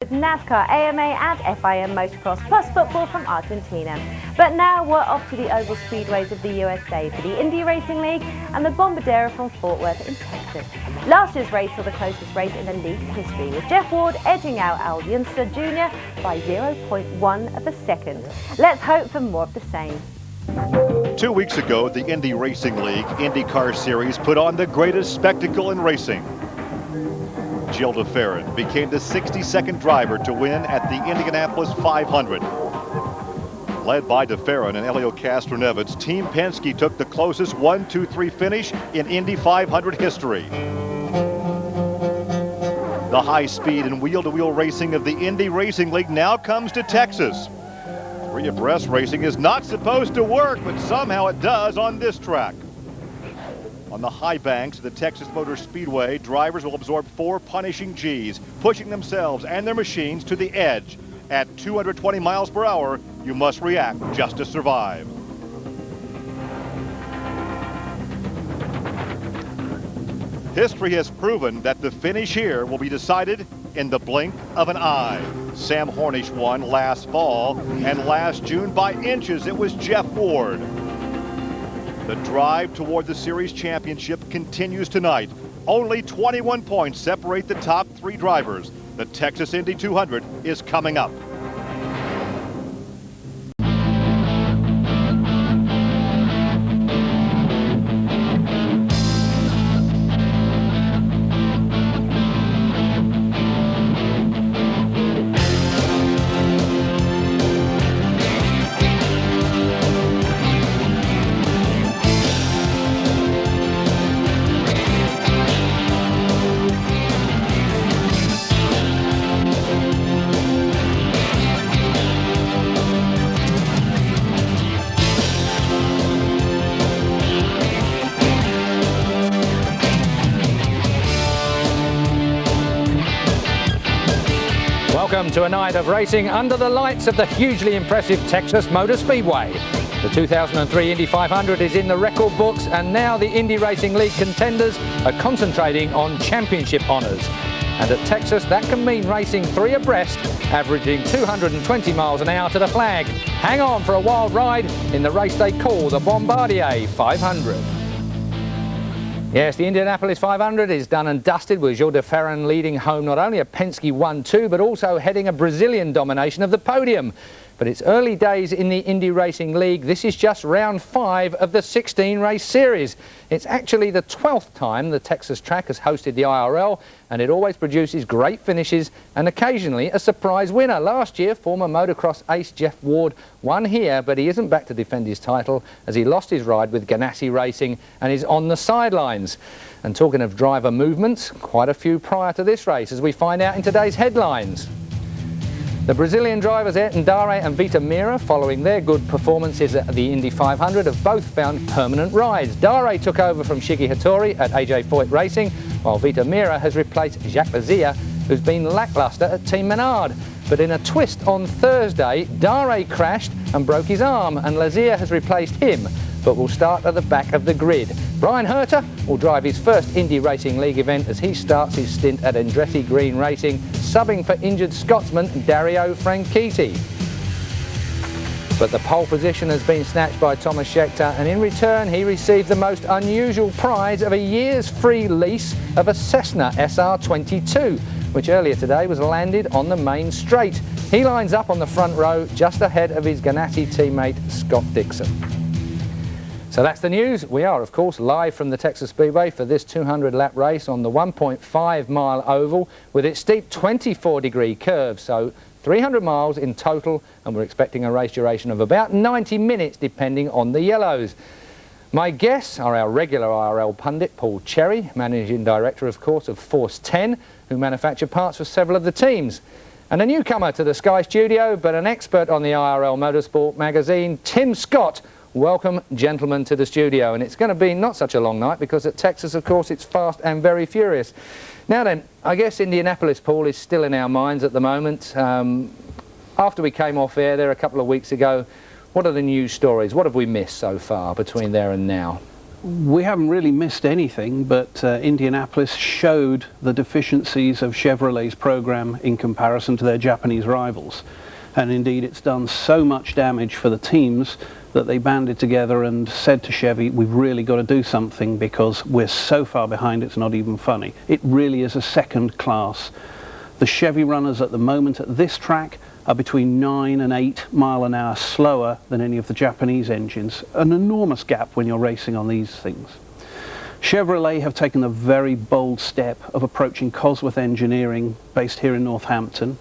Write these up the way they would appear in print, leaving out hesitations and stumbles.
with NASCAR, AMA and FIM motocross, plus football from Argentina. But now we're off to the oval speedways of the USA for the Indy Racing League and the Bombardier from Fort Worth in Texas. Last year's race saw the closest race in the league's history, with Jeff Ward edging out Al Unser Jr. by 0.1 of a second. Let's hope for more of the same. 2 weeks ago, the Indy Racing League IndyCar Series put on the greatest spectacle in racing. Gil de Ferran became the 62nd driver to win at the Indianapolis 500. Led by de Ferran and Helio Castroneves, Team Penske took the closest 1-2-3 finish in Indy 500 history. The high speed and wheel-to-wheel racing of the Indy Racing League now comes to Texas. Three abreast racing is not supposed to work, but somehow it does on this track. On the high banks of the Texas Motor Speedway, drivers will absorb 4 punishing Gs, pushing themselves and their machines to the edge. At 220 miles per hour, you must react just to survive. History has proven that the finish here will be decided in the blink of an eye. Sam Hornish won last fall, and last June by inches it was Jeff Ward. The drive toward the series championship continues tonight. Only 21 points separate the top 3 drivers. The Texas Indy 200 is coming up. Welcome to a night of racing under the lights of the hugely impressive Texas Motor Speedway. The 2003 Indy 500 is in the record books, and now the Indy Racing League contenders are concentrating on championship honours. And at Texas, that can mean racing 3 abreast, averaging 220 miles an hour to the flag. Hang on for a wild ride in the race they call the Bombardier 500. Yes, the Indianapolis 500 is done and dusted, with Gil de Ferran leading home not only a Penske 1-2, but also heading a Brazilian domination of the podium. But it's early days in the Indy Racing League. This is just round 5 of the 16-race series. It's actually the 12th time the Texas track has hosted the IRL, and it always produces great finishes and occasionally a surprise winner. Last year, former motocross ace Jeff Ward won here, but he isn't back to defend his title as he lost his ride with Ganassi Racing and is on the sidelines. And talking of driver movements, quite a few prior to this race, as we find out in today's headlines. The Brazilian drivers Ayrton Dare and Vita Mira, following their good performances at the Indy 500, have both found permanent rides. Dare took over from Shiggy Hattori at AJ Foyt Racing, while Vita Mira has replaced Jacques Lazier, who's been lacklustre at Team Menard. But in a twist on Thursday, Dare crashed and broke his arm, and Lazier has replaced him, but will start at the back of the grid. Brian Herter will drive his first Indy Racing League event as he starts his stint at Andretti Green Racing, subbing for injured Scotsman Dario Franchitti. But the pole position has been snatched by Thomas Scheckter, and in return he received the most unusual prize of a year's free lease of a Cessna SR22, which earlier today was landed on the main straight. He lines up on the front row just ahead of his Ganassi teammate Scott Dixon. So that's the news. We are, of course, live from the Texas Speedway for this 200-lap race on the 1.5-mile oval with its steep 24-degree curve. So 300 miles in total, and we're expecting a race duration of about 90 minutes, depending on the yellows. My guests are our regular IRL pundit, Paul Cherry, managing director, of course, of Force 10, who manufacture parts for several of the teams. And a newcomer to the Sky Studio, but an expert on the IRL Motorsport magazine, Tim Scott. Welcome, gentlemen, to the studio. And it's going to be not such a long night because at Texas, of course, it's fast and very furious. Now then, I guess Indianapolis, Paul, is still in our minds at the moment. After we came off air there a couple of weeks ago, what are the news stories? What have we missed so far between there and now? We haven't really missed anything, but Indianapolis showed the deficiencies of Chevrolet's program in comparison to their Japanese rivals. And indeed, it's done so much damage for the teams that they banded together and said to Chevy, we've really got to do something because we're so far behind it's not even funny. It really is a second class. The Chevy runners at the moment at this track are between 9 and 8 mile an hour slower than any of the Japanese engines. An enormous gap when you're racing on these things. Chevrolet have taken a very bold step of approaching Cosworth Engineering, based here in Northampton,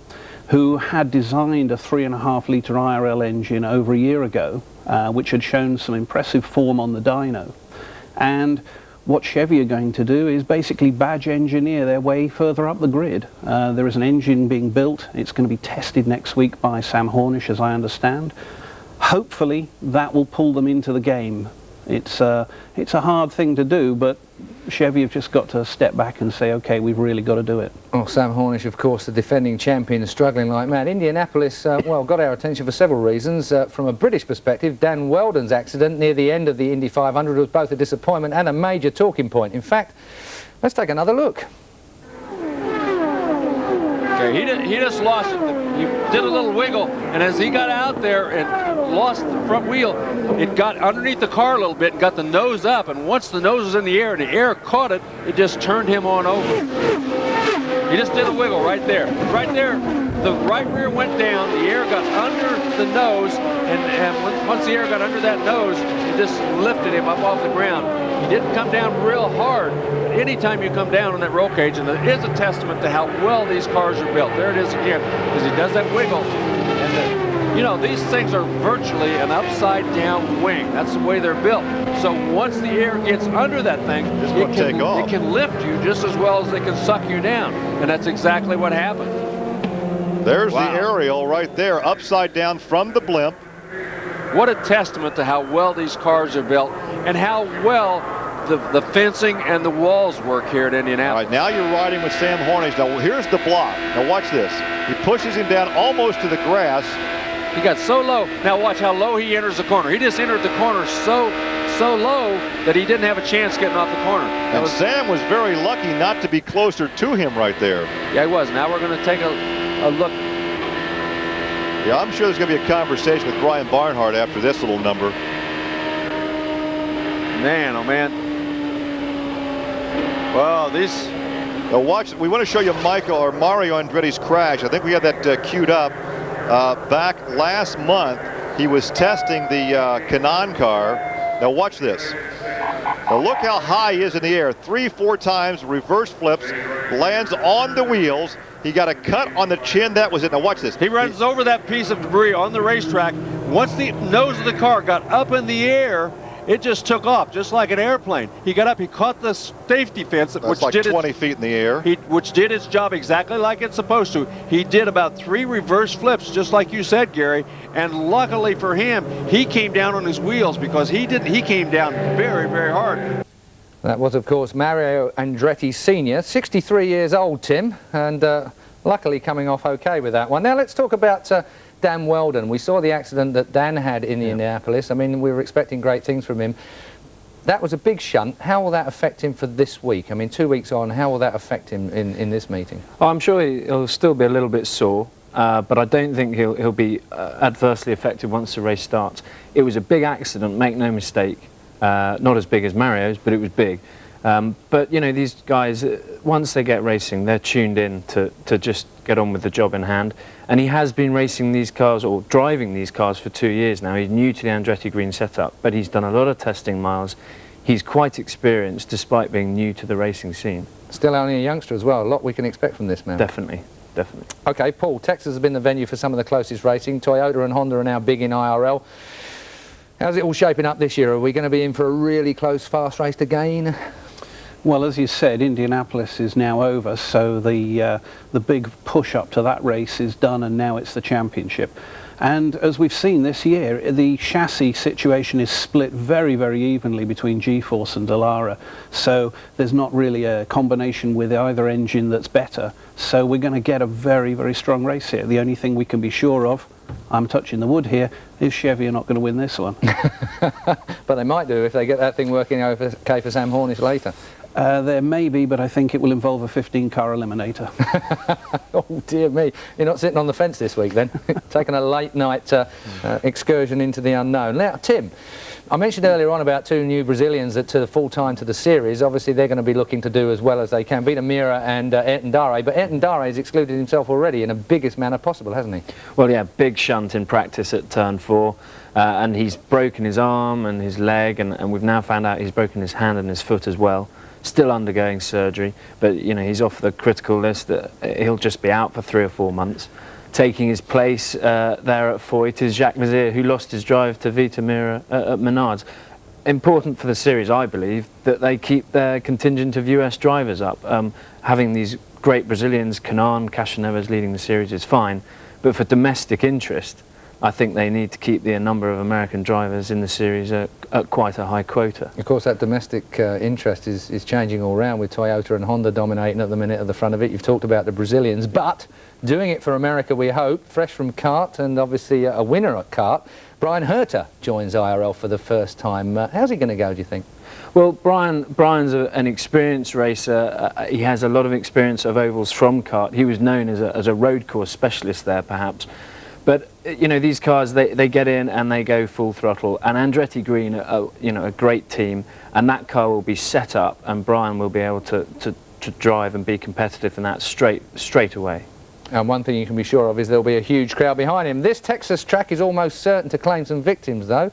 who had designed a 3.5 litre IRL engine over a year ago, which had shown some impressive form on the dyno. And what Chevy are going to do is basically badge engineer their way further up the grid. There is an engine being built. It's going to be tested next week by Sam Hornish, as I understand. Hopefully that will pull them into the game. It's a hard thing to do, but Chevy have just got to step back and say, okay, we've really got to do it. Oh, Sam Hornish, of course, the defending champion, struggling like mad. Indianapolis, well, got our attention for several reasons. From a British perspective, Dan Weldon's accident near the end of the Indy 500 was both a disappointment and a major talking point. In fact, let's take another look. Okay, he just lost it. He did a little wiggle, and as he got out there and lost the front wheel, it got underneath the car a little bit and got the nose up, and once the nose was in the air and the air caught it, it just turned him on over. He just did a wiggle right there. Right there, the right rear went down, the air got under the nose, and once the air got under that nose, it just lifted him up off the ground. He didn't come down real hard. Anytime you come down on that roll cage, and it is a testament to how well these cars are built. There it is again, because he does that wiggle. And you know, these things are virtually an upside down wing. That's the way they're built. So once the air gets under that thing, it can lift you just as well as they can suck you down. And that's exactly what happened. There's the aerial right there, upside down from the blimp. What a testament to how well these cars are built and how well the fencing and the walls work here at Indianapolis. All right, now you're riding with Sam Hornish. Now here's the block. Now watch this. He pushes him down almost to the grass. He got so low. Now watch how low he enters the corner. He just entered the corner so low that he didn't have a chance getting off the corner. And Sam was very lucky not to be closer to him right there. Yeah, he was. Now we're going to take a look. Yeah, I'm sure there's going to be a conversation with Brian Barnhart after this little number. Man, oh man. Well, these. Now watch. We want to show you Mario Andretti's crash. I think we had that queued up. Back last month, he was testing the Canaan car. Now watch this. Now look how high he is in the air. 3-4 times, reverse flips, lands on the wheels. He got a cut on the chin. That was it. Now watch this. He runs over that piece of debris on the racetrack. Once the nose of the car got up in the air, it just took off, just like an airplane. He got up, he caught the safety fence, which like 20 feet in the air. Which did its job exactly like it's supposed to. He did about 3 reverse flips, just like you said, Gary. And luckily for him, he came down on his wheels because he came down very, very hard. That was, of course, Mario Andretti Sr., 63 years old, Tim, and luckily coming off okay with that one. Now let's talk about Dan Weldon. We saw the accident that Dan had in Indianapolis. I mean, we were expecting great things from him. That was a big shunt. How will that affect him for this week? I mean, 2 weeks on, how will that affect him in this meeting? Oh, I'm sure he'll still be a little bit sore, but I don't think he'll be adversely affected once the race starts. It was a big accident, make no mistake. Not as big as Mario's, but it was big. But, you know, these guys, once they get racing, they're tuned in to just get on with the job in hand. And he has been racing these cars, or driving these cars, for 2 years now. He's new to the Andretti Green setup, but he's done a lot of testing miles. He's quite experienced, despite being new to the racing scene. Still only a youngster as well. A lot we can expect from this man. Definitely, definitely. OK, Paul, Texas has been the venue for some of the closest racing. Toyota and Honda are now big in IRL. How's it all shaping up this year? Are we going to be in for a really close, fast race again? Well, as you said, Indianapolis is now over, so the big push up to that race is done, and now it's the championship. And as we've seen this year, the chassis situation is split very, very evenly between G-Force and Dallara. So there's not really a combination with either engine that's better. So we're going to get a very, very strong race here. The only thing we can be sure of, I'm touching the wood here, is Chevy are not going to win this one. But they might do if they get that thing working okay for Sam Hornish later. There may be, but I think it will involve a 15-car eliminator. Oh dear me, you're not sitting on the fence this week then, taking a late night excursion into the unknown. Now Tim, I mentioned earlier on about two new Brazilians that to the full time to the series. Obviously they're going to be looking to do as well as they can, beat Amira and Ayrton Dare, but Ayrton Dare has excluded himself already in the biggest manner possible, hasn't he? Well, yeah, big shunt in practice at turn 4, and he's broken his arm and his leg, and we've now found out he's broken his hand and his foot as well. Still undergoing surgery, but you know, he's off the critical list. That he'll just be out for 3 or 4 months. Taking his place there at Foyt is Jacques Mazier, who lost his drive to Vita Mira at Menards. Important for the series, I believe, that they keep their contingent of US drivers up. Having these great Brazilians, Canan, Cachaneves leading the series is fine, but for domestic interest, I think they need to keep the number of American drivers in the series at quite a high quota. Of course, that domestic interest is changing all round, with Toyota and Honda dominating at the minute at the front of it. You've talked about the Brazilians, but doing it for America, we hope, fresh from kart, and obviously a winner at kart. Brian Herter joins IRL for the first time. How's he going to go, do you think? Well, Brian's an experienced racer. He has a lot of experience of ovals from kart. He was known as a road course specialist there, perhaps. But you know, these cars, they get in and they go full throttle. And Andretti Green are you know, a great team, and that car will be set up, and Brian will be able to drive and be competitive in that straight away. And one thing you can be sure of is there'll be a huge crowd behind him. This Texas track is almost certain to claim some victims, though,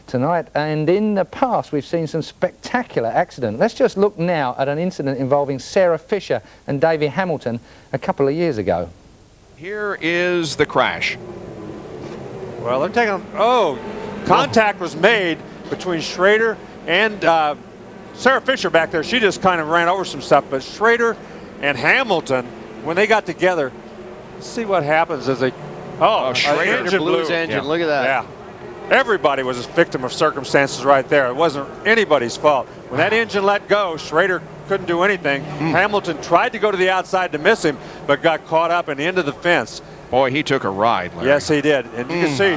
tonight. And in the past, we've seen some spectacular accidents. Let's just look now at an incident involving Sarah Fisher and Davey Hamilton a couple of years ago. Here is the crash. Well, they're taking, contact was made between Schrader and Sarah Fisher back there. She just kind of ran over some stuff, but Schrader and Hamilton, when they got together, let's see what happens as they, Schrader blew his engine. Yeah. Look at that. Yeah. Everybody was a victim of circumstances right there. It wasn't anybody's fault. When that engine let go, Schrader couldn't do anything. Hamilton tried to go to the outside to miss him, but got caught up in the end of the fence. Boy, he took a ride, Larry. Yes, he did. And you can see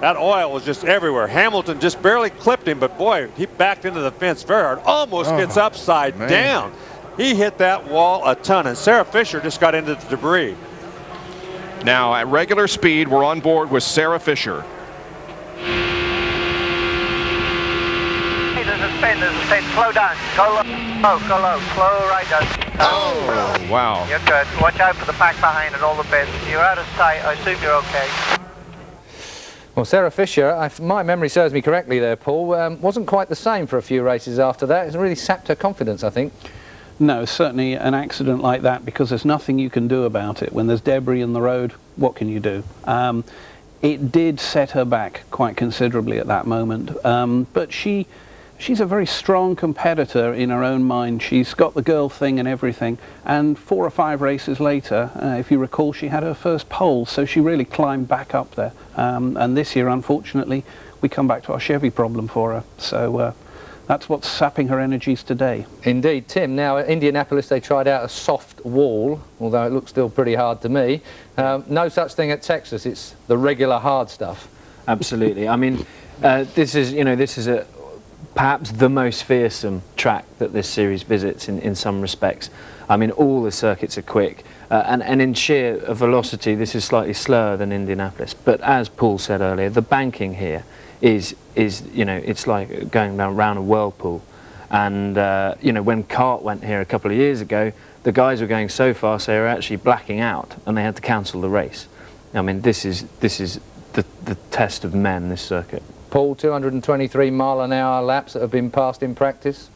that oil was just everywhere. Hamilton just barely clipped him, but boy, he backed into the fence very hard. Almost gets upside down. He hit that wall a ton, and Sarah Fisher just got into the debris. Now, at regular speed, we're on board with Sarah Fisher. Hey, there's a spin, slow down. Go low, slow right down. Oh, wow. You're good. Watch out for the pack behind and all the bits. You're out of sight. I assume you're okay. Well, Sarah Fisher, if my memory serves me correctly there, Paul, wasn't quite the same for a few races after that. It's really sapped her confidence, I think. No, certainly an accident like that, because there's nothing you can do about it. When there's debris in the road, what can you do? It did set her back quite considerably at that moment, but she's a very strong competitor in her own mind. She's got the girl thing and everything, and 4 or 5 races later, if you recall, she had her first pole, so she really climbed back up there. And this year, unfortunately, we come back to our Chevy problem for her. So that's what's sapping her energies today. Indeed, Tim. Now, at Indianapolis, they tried out a soft wall, although it looks still pretty hard to me. No such thing at Texas. It's the regular hard stuff. Absolutely. I mean, this is perhaps the most fearsome track that this series visits in some respects. I mean, all the circuits are quick, and in sheer velocity, this is slightly slower than Indianapolis. But as Paul said earlier, the banking here is it's like going around a whirlpool. And when kart went here a couple of years ago, the guys were going so fast they were actually blacking out, and they had to cancel the race. I mean, this is the test of men, this circuit. Paul, 223 mile-an-hour laps that have been passed in practice.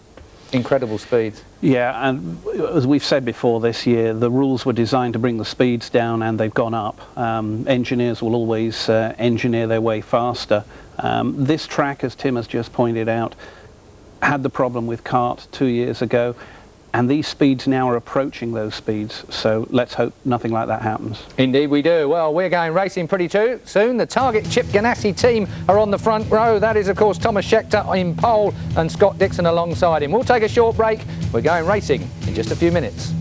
Incredible speeds. Yeah, and as we've said before this year, the rules were designed to bring the speeds down, and they've gone up. Engineers will always engineer their way faster. This track, as Tim has just pointed out, had the problem with kart 2 years ago. And these speeds now are approaching those speeds, so let's hope nothing like that happens. Indeed we do. Well, we're going racing pretty soon. The Target Chip Ganassi team are on the front row. That is, of course, Thomas Scheckter in pole and Scott Dixon alongside him. We'll take a short break. We're going racing in just a few minutes.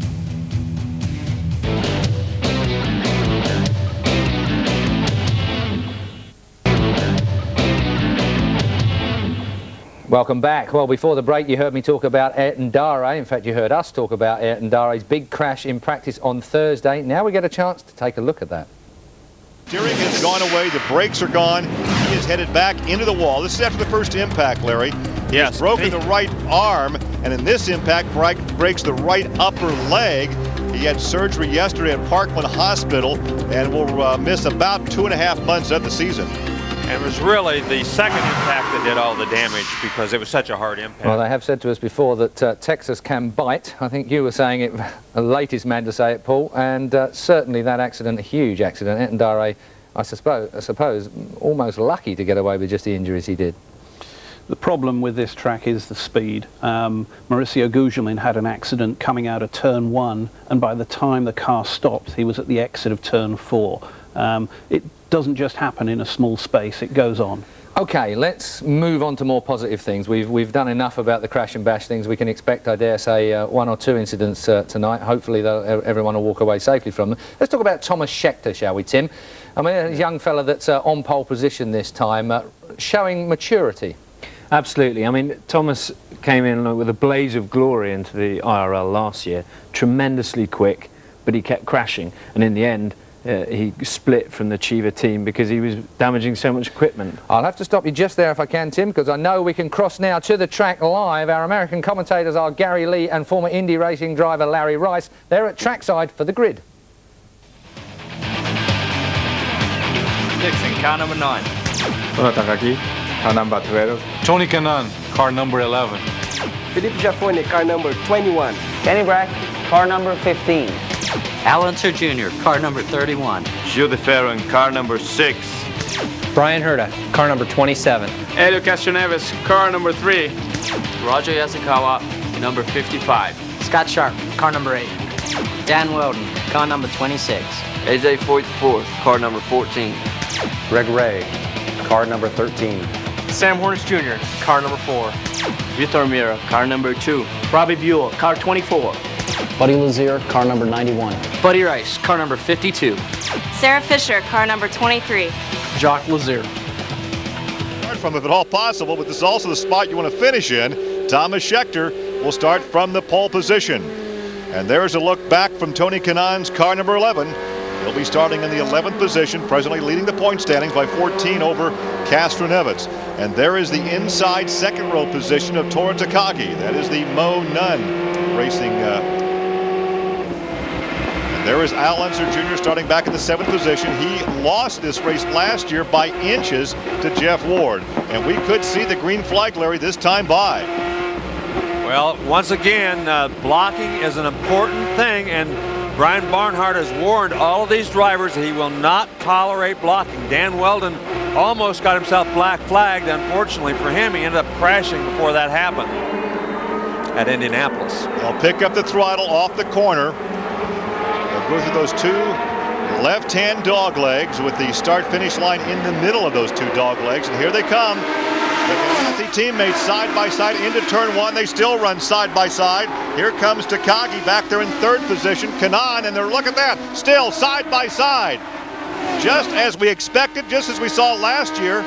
Welcome back. Well, before the break you heard me talk about Ayrton Dare. In fact, you heard us talk about Ayrton Dare's big crash in practice on Thursday. Now we get a chance to take a look at that. Steering has gone away, the brakes are gone, he is headed back into the wall. This is after the first impact, Larry. Yes. He's broken the right arm, and in this impact breaks the right upper leg. He had surgery yesterday at Parkland Hospital and will miss about 2.5 months of the season. And it was really the second impact that did all the damage because it was such a hard impact. Well, they have said to us before that Texas can bite. I think you were saying it, the latest man to say it, Paul, and certainly that accident, a huge accident. Ayrton Dare, I suppose, almost lucky to get away with just the injuries he did. The problem with this track is the speed. Mauricio Gugelmin had an accident coming out of turn 1, and by the time the car stopped, he was at the exit of turn 4. It doesn't just happen in a small space, it goes on. Okay, let's move on to more positive things. We've done enough about the crash and bash things. We can expect, I dare say, 1 or 2 incidents tonight. Hopefully everyone will walk away safely from them. Let's talk about Thomas Scheckter, shall we, Tim? I mean, a young fella that's on pole position this time, showing maturity. Absolutely. I mean, Thomas came in with a blaze of glory into the IRL last year, tremendously quick, but he kept crashing, and in the end he split from the Chiva team because he was damaging so much equipment. I'll have to stop you just there if I can, Tim, because I know we can cross now to the track live. Our American commentators are Gary Lee and former Indy racing driver Larry Rice. They're at trackside for the grid. Dixon, car number 9. Bruno Takagi, car number 12. Tony Kanaan, car number 11. Philippe Jaffoni, car number 21. Kenny Brack, car number 15. Alan Sir Jr., car number 31. Gilles de Ferron, car number 6. Brian Herta, car number 27. Elio Castroneves, car number 3. Roger Yasukawa, number 55. Scott Sharp, car number 8. Dan Weldon, car number 26. AJ Foyt, car number 14. Greg Ray, car number 13. Sam Hornish Jr., car number 4. Vitor Mira, car number 2. Robbie Buell, car 24. Buddy Lazier, car number 91. Buddy Rice, car number 52. Sarah Fisher, car number 23. Jacques Lazier. Start from, if at all possible, but this is also the spot you want to finish in. Thomas Scheckter will start from the pole position. And there's a look back from Tony Kanaan's car number 11. He'll be starting in the 11th position, presently leading the point standings by 14 over Castroneves. And there is the inside second row position of Tora Takagi. That is the Mo Nunn racing. And there is Al Unser Jr. starting back in the 7th position. He lost this race last year by inches to Jeff Ward. And we could see the green flag, Larry, this time by. Well, once again, blocking is an important thing, and Brian Barnhart has warned all of these drivers that he will not tolerate blocking. Dan Weldon almost got himself black flagged. Unfortunately for him, he ended up crashing before that happened at Indianapolis. They'll pick up the throttle off the corner. They'll go through those two left-hand dog legs with the start-finish line in the middle of those two dog legs. And here they come. The Ganassi teammates side by side into turn 1. They still run side by side. Here comes Takagi back there in 3rd position. Kanaan, and they're, look at that, still side by side. Just as we expected, just as we saw last year.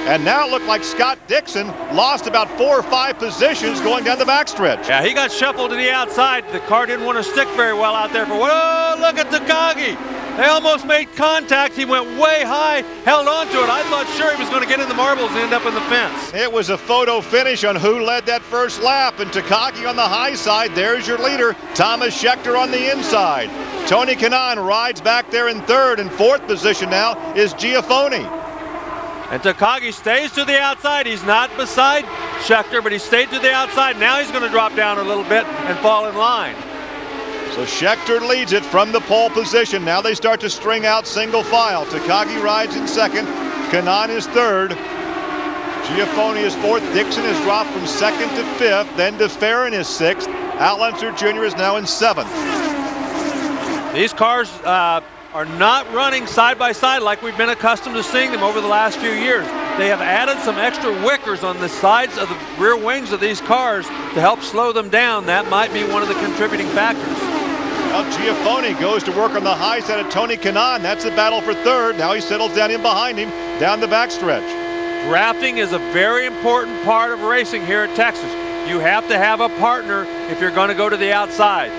And now it looked like Scott Dixon lost about 4 or 5 positions going down the backstretch. Yeah, he got shuffled to the outside. The car didn't want to stick very well out there. Oh, look at Takagi. They almost made contact. He went way high, held on to it. I thought sure he was going to get in the marbles and end up in the fence. It was a photo finish on who led that first lap, and Takagi on the high side. There's your leader, Thomas Scheckter on the inside. Tony Kanaan rides back there in 3rd, and 4th position now is Giafoni. And Takagi stays to the outside. He's not beside Scheckter, but he stayed to the outside. Now he's going to drop down a little bit and fall in line. So Scheckter leads it from the pole position. Now they start to string out single file. Takagi rides in 2nd. Kanaan is 3rd. Giafoni is 4th. Dixon has dropped from 2nd to 5th. Then de Ferron is 6th. Al Unser Jr. is now in 7th. These cars are not running side by side like we've been accustomed to seeing them over the last few years. They have added some extra wickers on the sides of the rear wings of these cars to help slow them down. That might be one of the contributing factors. Well, Giafone goes to work on the high side of Tony Kanaan. That's the battle for 3rd. Now he settles down in behind him down the backstretch. Drafting is a very important part of racing here at Texas. You have to have a partner if you're going to go to the outside.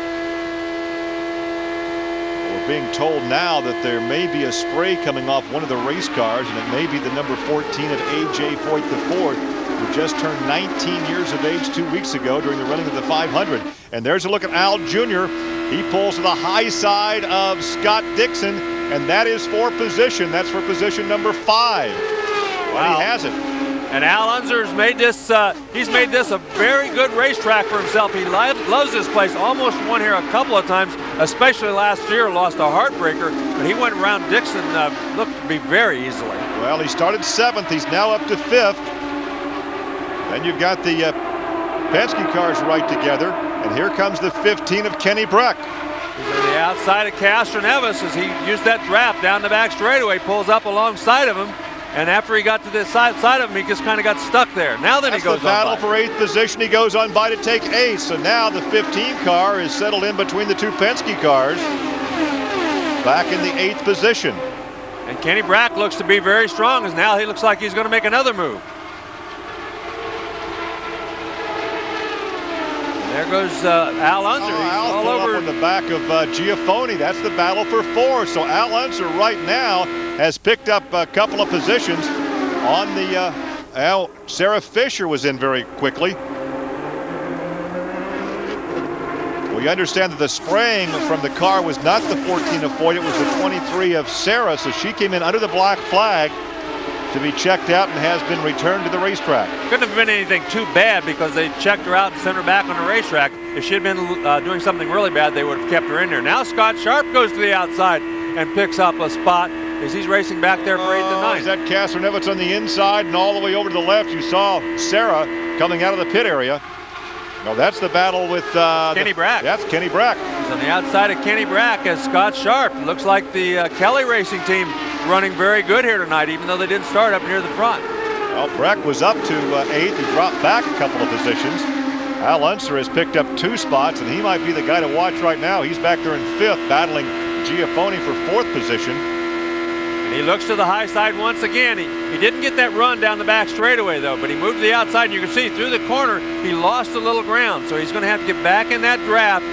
We're being told now that there may be a spray coming off one of the race cars, and it may be the number 14 of A.J. Foyt IV, who just turned 19 years of age 2 weeks ago during the running of the 500. And there's a look at Al Jr. He pulls to the high side of Scott Dixon, and that is for position. That's for position number 5. Wow. He has it. And Al Unser's made this, he's made this a very good racetrack for himself. He loves this place. Almost won here a couple of times, especially last year, lost a heartbreaker, but he went around Dixon, looked to be very easily. Well, he started 7th. He's now up to 5th. Then you've got the Penske cars right together, and here comes the 15 of Kenny Breck. He's on the outside of Castroneves as he used that draft down the back straightaway, pulls up alongside of him. And after he got to the side of him, he just kind of got stuck there. Now then he goes on by. That's the battle for 8th position. He goes on by to take 8th. So now the 15 car is settled in between the 2 Penske cars. Back in the 8th position. And Kenny Breck looks to be very strong, as now he looks like he's going to make another move. And there goes Al Unser. He's all over on the back of Giafone. That's the battle for 4. So Al Unser right now has picked up a couple of positions on the Sarah Fisher was in very quickly. We understand that the spraying from the car was not the 14 of Foyt, it was the 23 of Sarah, so she came in under the black flag to be checked out and has been returned to the racetrack. Couldn't have been anything too bad because they checked her out and sent her back on the racetrack. If she had been doing something really bad, they would have kept her in there. Now Scott Sharp goes to the outside and picks up a spot as he's racing back there for 8th and 9th. Is that Castroneves on the inside, and all the way over to the left you saw Sarah coming out of the pit area. No, that's the battle with Kenny Breck. That's Kenny Breck. He's on the outside of Kenny Breck as Scott Sharp. Looks like the Kelly Racing team running very good here tonight, even though they didn't start up near the front. Well, Breck was up to 8th. He dropped back a couple of positions. Al Unser has picked up 2 spots, and he might be the guy to watch right now. He's back there in 5th, battling Giafone for 4th position. And he looks to the high side once again. He didn't get that run down the back straightaway, though, but he moved to the outside, and you can see through the corner, he lost a little ground. So he's going to have to get back in that draft,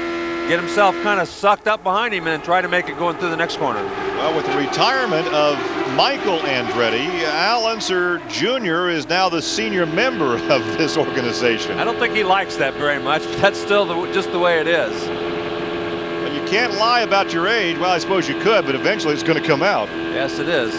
get himself kind of sucked up behind him, and try to make it going through the next corner. Well, with the retirement of Michael Andretti, Al Unser Jr. is now the senior member of this organization. I don't think he likes that very much, but that's still just the way it is. You can't lie about your age. Well, I suppose you could, but eventually it's going to come out. Yes, it is.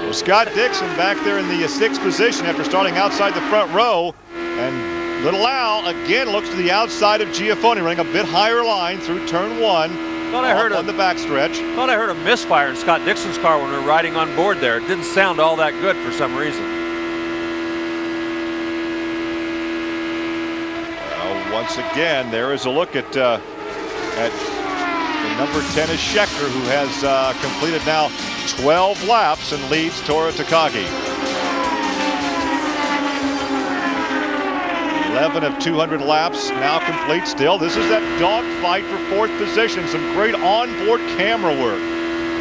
Well, Scott Dixon back there in the 6th position after starting outside the front row. And little Al again looks to the outside of Giafone, running a bit higher line through turn 1. Thought I heard on the backstretch. Thought I heard a misfire in Scott Dixon's car when we were riding on board there. It didn't sound all that good for some reason. Well, once again, there is a look at the number 10 is Scheckter, who has completed now 12 laps and leads Tora Takagi. 11 of 200 laps now complete still. This is that dogfight for 4th position. Some great onboard camera work.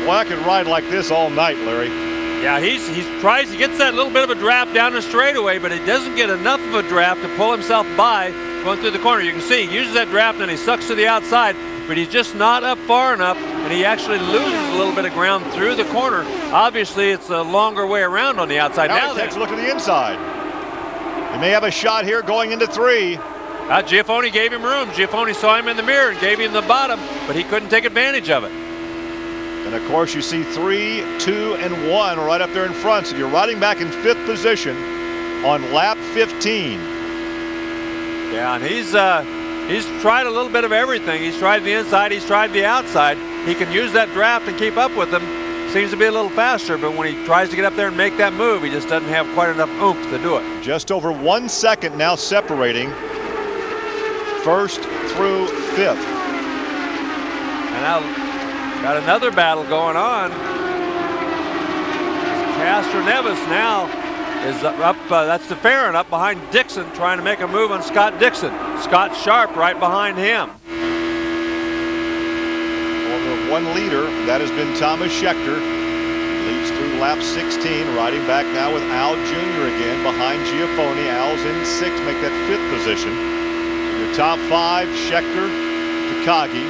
Well, I could ride like this all night, Larry. Yeah, he gets that little bit of a draft down the straightaway, but he doesn't get enough of a draft to pull himself by going through the corner. You can see he uses that draft and he sucks to the outside, but he's just not up far enough, and he actually loses a little bit of ground through the corner. Obviously, it's a longer way around on the outside. Now he takes a look at the inside. He may have a shot here going into 3. Giafone gave him room. Giafone saw him in the mirror and gave him the bottom, but he couldn't take advantage of it. And of course, you see 3, 2, and 1 right up there in front. So you're riding back in 5th position on lap 15. Yeah, and he's tried a little bit of everything. He's tried the inside, he's tried the outside. He can use that draft and keep up with them. Seems to be a little faster, but when he tries to get up there and make that move, he just doesn't have quite enough oomph to do it. Just over 1 second now separating 1st through 5th. And now got another battle going on. Castro Nevis now is up, that's DeFerrin up behind Dixon, trying to make a move on Scott Dixon. Scott Sharp right behind him. One leader, that has been Thomas Schechter. Leads through lap 16, riding back now with Al Jr. again behind Giafoni. Al's in 6th, make that 5th position. Your top 5, Schechter, Takagi,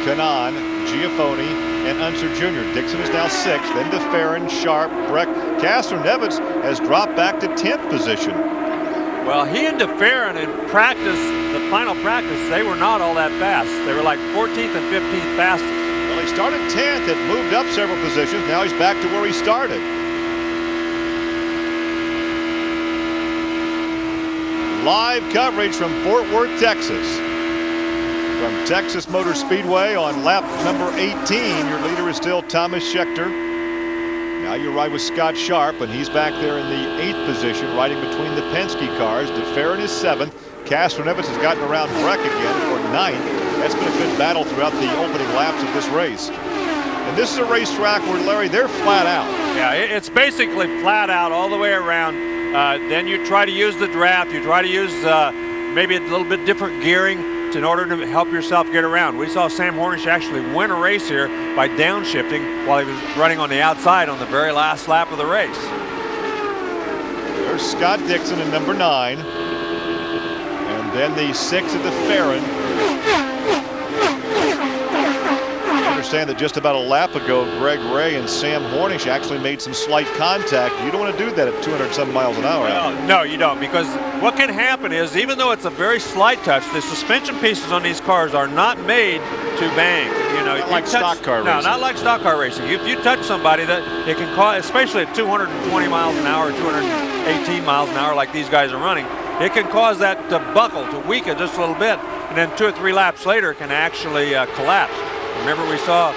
Kanaan, Giafoni, and Unser Jr. Dixon is now 6th, then DeFerrin, Sharp, Breck. Castroneves has dropped back to 10th position. Well, he and DeFerrin in practice, the final practice, they were not all that fast. They were like 14th and 15th fastest. Well, he started 10th and moved up several positions. Now he's back to where he started. Live coverage from Fort Worth, Texas. From Texas Motor Speedway on lap number 18, your leader is still Thomas Schechter. Now you ride with Scott Sharp, and he's back there in the 8th position, riding between the Penske cars. DeFerrin is 7th. Castroneves has gotten around Breck again for 9th. That's been a good battle throughout the opening laps of this race. And this is a racetrack where, Larry, they're flat out. Yeah, it's basically flat out all the way around. Then you try to use the draft. You try to use maybe a little bit different gearing in order to help yourself get around. We saw Sam Hornish actually win a race here by downshifting while he was running on the outside on the very last lap of the race. There's Scott Dixon in number 9. And then the 6 of DeFerrin. I understand that just about a lap ago, Greg Ray and Sam Hornish actually made some slight contact. You don't want to do that at 200-some miles an hour. Well, no, you don't, because what can happen is, even though it's a very slight touch, the suspension pieces on these cars are not made to bang. You know, not like stock car racing. No, not like stock car racing. If you touch somebody, that it can cause, especially at 220 miles an hour, 218 miles an hour, like these guys are running, it can cause that to buckle, to weaken just a little bit, and then 2 or 3 laps later, it can actually collapse. Remember, we saw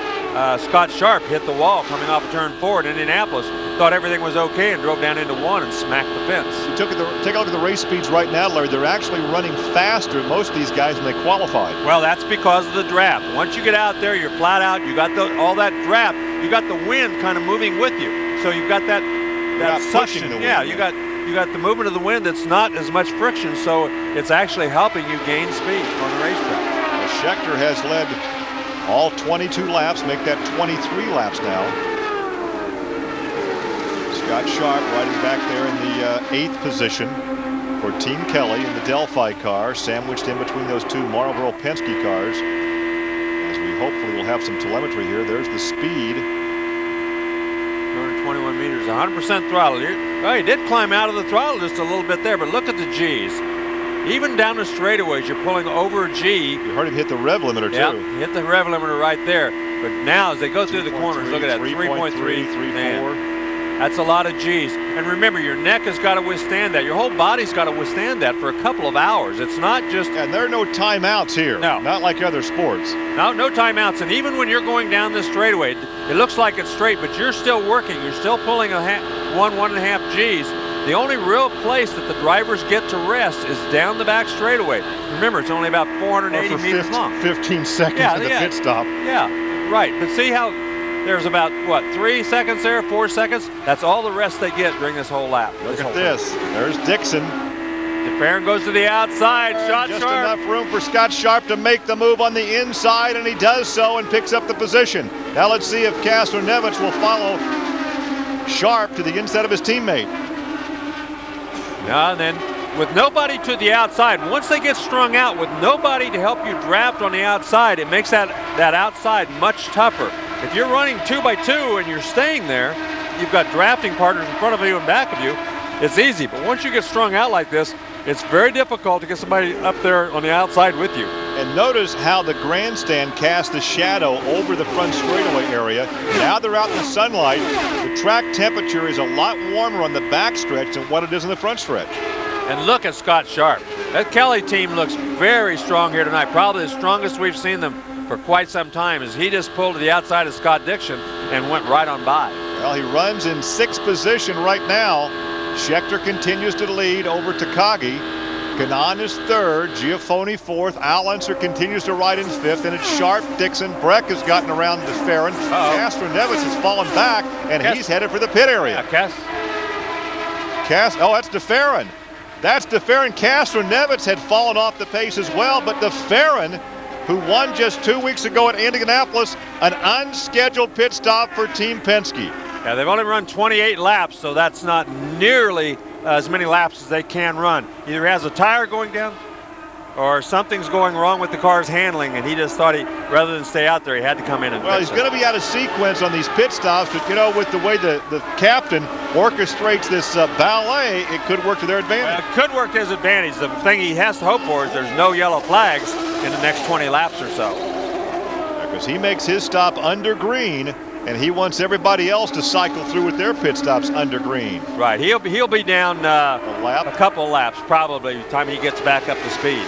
Scott Sharp hit the wall coming off of turn 4 in Indianapolis. Thought everything was okay and drove down into 1 and smacked the fence. You take a look at the race speeds right now, Larry. They're actually running faster, most of these guys, when they qualified. Well, that's because of the draft. Once you get out there, you're flat out. You got all that draft. You got the wind kind of moving with you. So you've got that suction. Yeah, you got the movement of the wind that's not as much friction, so it's actually helping you gain speed on the racetrack. Well, Schechter has led all 22 laps, make that 23 laps now. Scott Sharp riding back there in the 8th position for Team Kelly in the Delphi car, sandwiched in between those 2 Marlboro Penske cars. As we hopefully will have some telemetry here. There's the speed. 221 meters, 100% throttle. He did climb out of the throttle just a little bit there, but look at the G's. Even down the straightaways, you're pulling over G. You heard him hit the rev limiter, too. Yeah, hit the rev limiter right there. But now, as they go through the corners, look at that, 3.3, 3.4. That's a lot of G's. And remember, your neck has got to withstand that. Your whole body's got to withstand that for a couple of hours. It's not just... And there are no timeouts here. No. Not like other sports. No timeouts. And even when you're going down this straightaway, it looks like it's straight, but you're still working. You're still pulling 1.5 G's. The only real place that the drivers get to rest is down the back straightaway. Remember, it's only about 480 meters long. 15 seconds in the pit stop. Yeah, right. But see how there's about, 3 seconds there, 4 seconds? That's all the rest they get during this whole lap. Look at this. There's Dixon. DeFerrin goes to the outside. Shot Just Sharp. enough room for Scott Sharp to make the move on the inside, and he does so and picks up the position. Now let's see if Castroneves will follow Sharp to the inside of his teammate. Now and then, with nobody to the outside, once they get strung out with nobody to help you draft on the outside, it makes that outside much tougher. If you're running 2x2 and you're staying there, you've got drafting partners in front of you and back of you, it's easy. But once you get strung out like this, it's very difficult to get somebody up there on the outside with you. And notice how the grandstand casts a shadow over the front straightaway area. Now they're out in the sunlight. The track temperature is a lot warmer on the back stretch than what it is in the front stretch. And look at Scott Sharp. That Kelly team looks very strong here tonight. Probably the strongest we've seen them for quite some time, as he just pulled to the outside of Scott Dixon and went right on by. Well, he runs in 6th position right now. Schechter continues to lead over Takagi. Kanaan is third, Giafone fourth, Al Unser continues to ride in fifth, and it's Sharp, Dixon, Breck has gotten around to Farron. Castroneves has fallen back, and he's headed for the pit area. Oh, that's DeFerrin. That's DeFerrin. Castroneves had fallen off the pace as well, but DeFerrin, who won just 2 weeks ago at Indianapolis, an unscheduled pit stop for Team Penske. Yeah, they've only run 28 laps, so that's not nearly as many laps as they can run. Either he has a tire going down or something's going wrong with the car's handling, and he just thought rather than stay out there, he had to come in and Well, he's going to be out of sequence on these pit stops, but, you know, with the way the captain orchestrates this ballet, it could work to their advantage. Well, it could work to his advantage. The thing he has to hope for is there's no yellow flags in the next 20 laps or so. Because he makes his stop under green, and he wants everybody else to cycle through with their pit stops under green. Right, he'll be down a couple of laps probably by the time he gets back up to speed.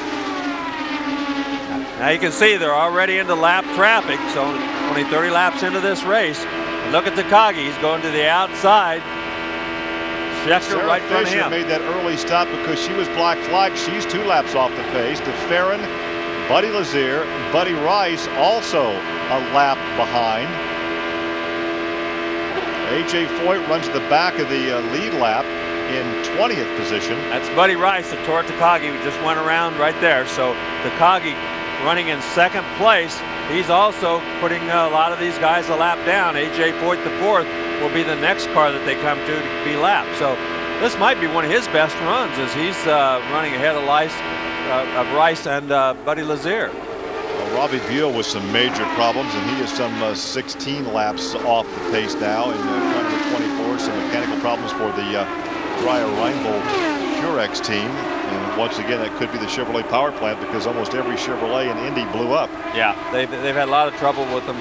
Now you can see they're already into lap traffic, so only 30 laps into this race. And look at Takagi, he's going to the outside. Schechter right in front of him. Made that early stop because she was black flagged. She's 2 laps off the pace. DeFerrin, Buddy Lazier, Buddy Rice also a lap behind. A.J. Foyt runs to the back of the lead lap in 20th position. That's Buddy Rice of Tora Takagi. We just went around right there. So Takagi running in second place. He's also putting a lot of these guys a lap down. A.J. Foyt the fourth will be the next car that they come to be lapped. So this might be one of his best runs as he's running ahead of Rice and Buddy Lazier. Well, Robbie Buell with some major problems, and he is some 16 laps off the pace now in front of the 24. Some mechanical problems for the Dreyer Reinbold Purex team. And once again, that could be the Chevrolet power plant because almost every Chevrolet in Indy blew up. Yeah, they've had a lot of trouble with them.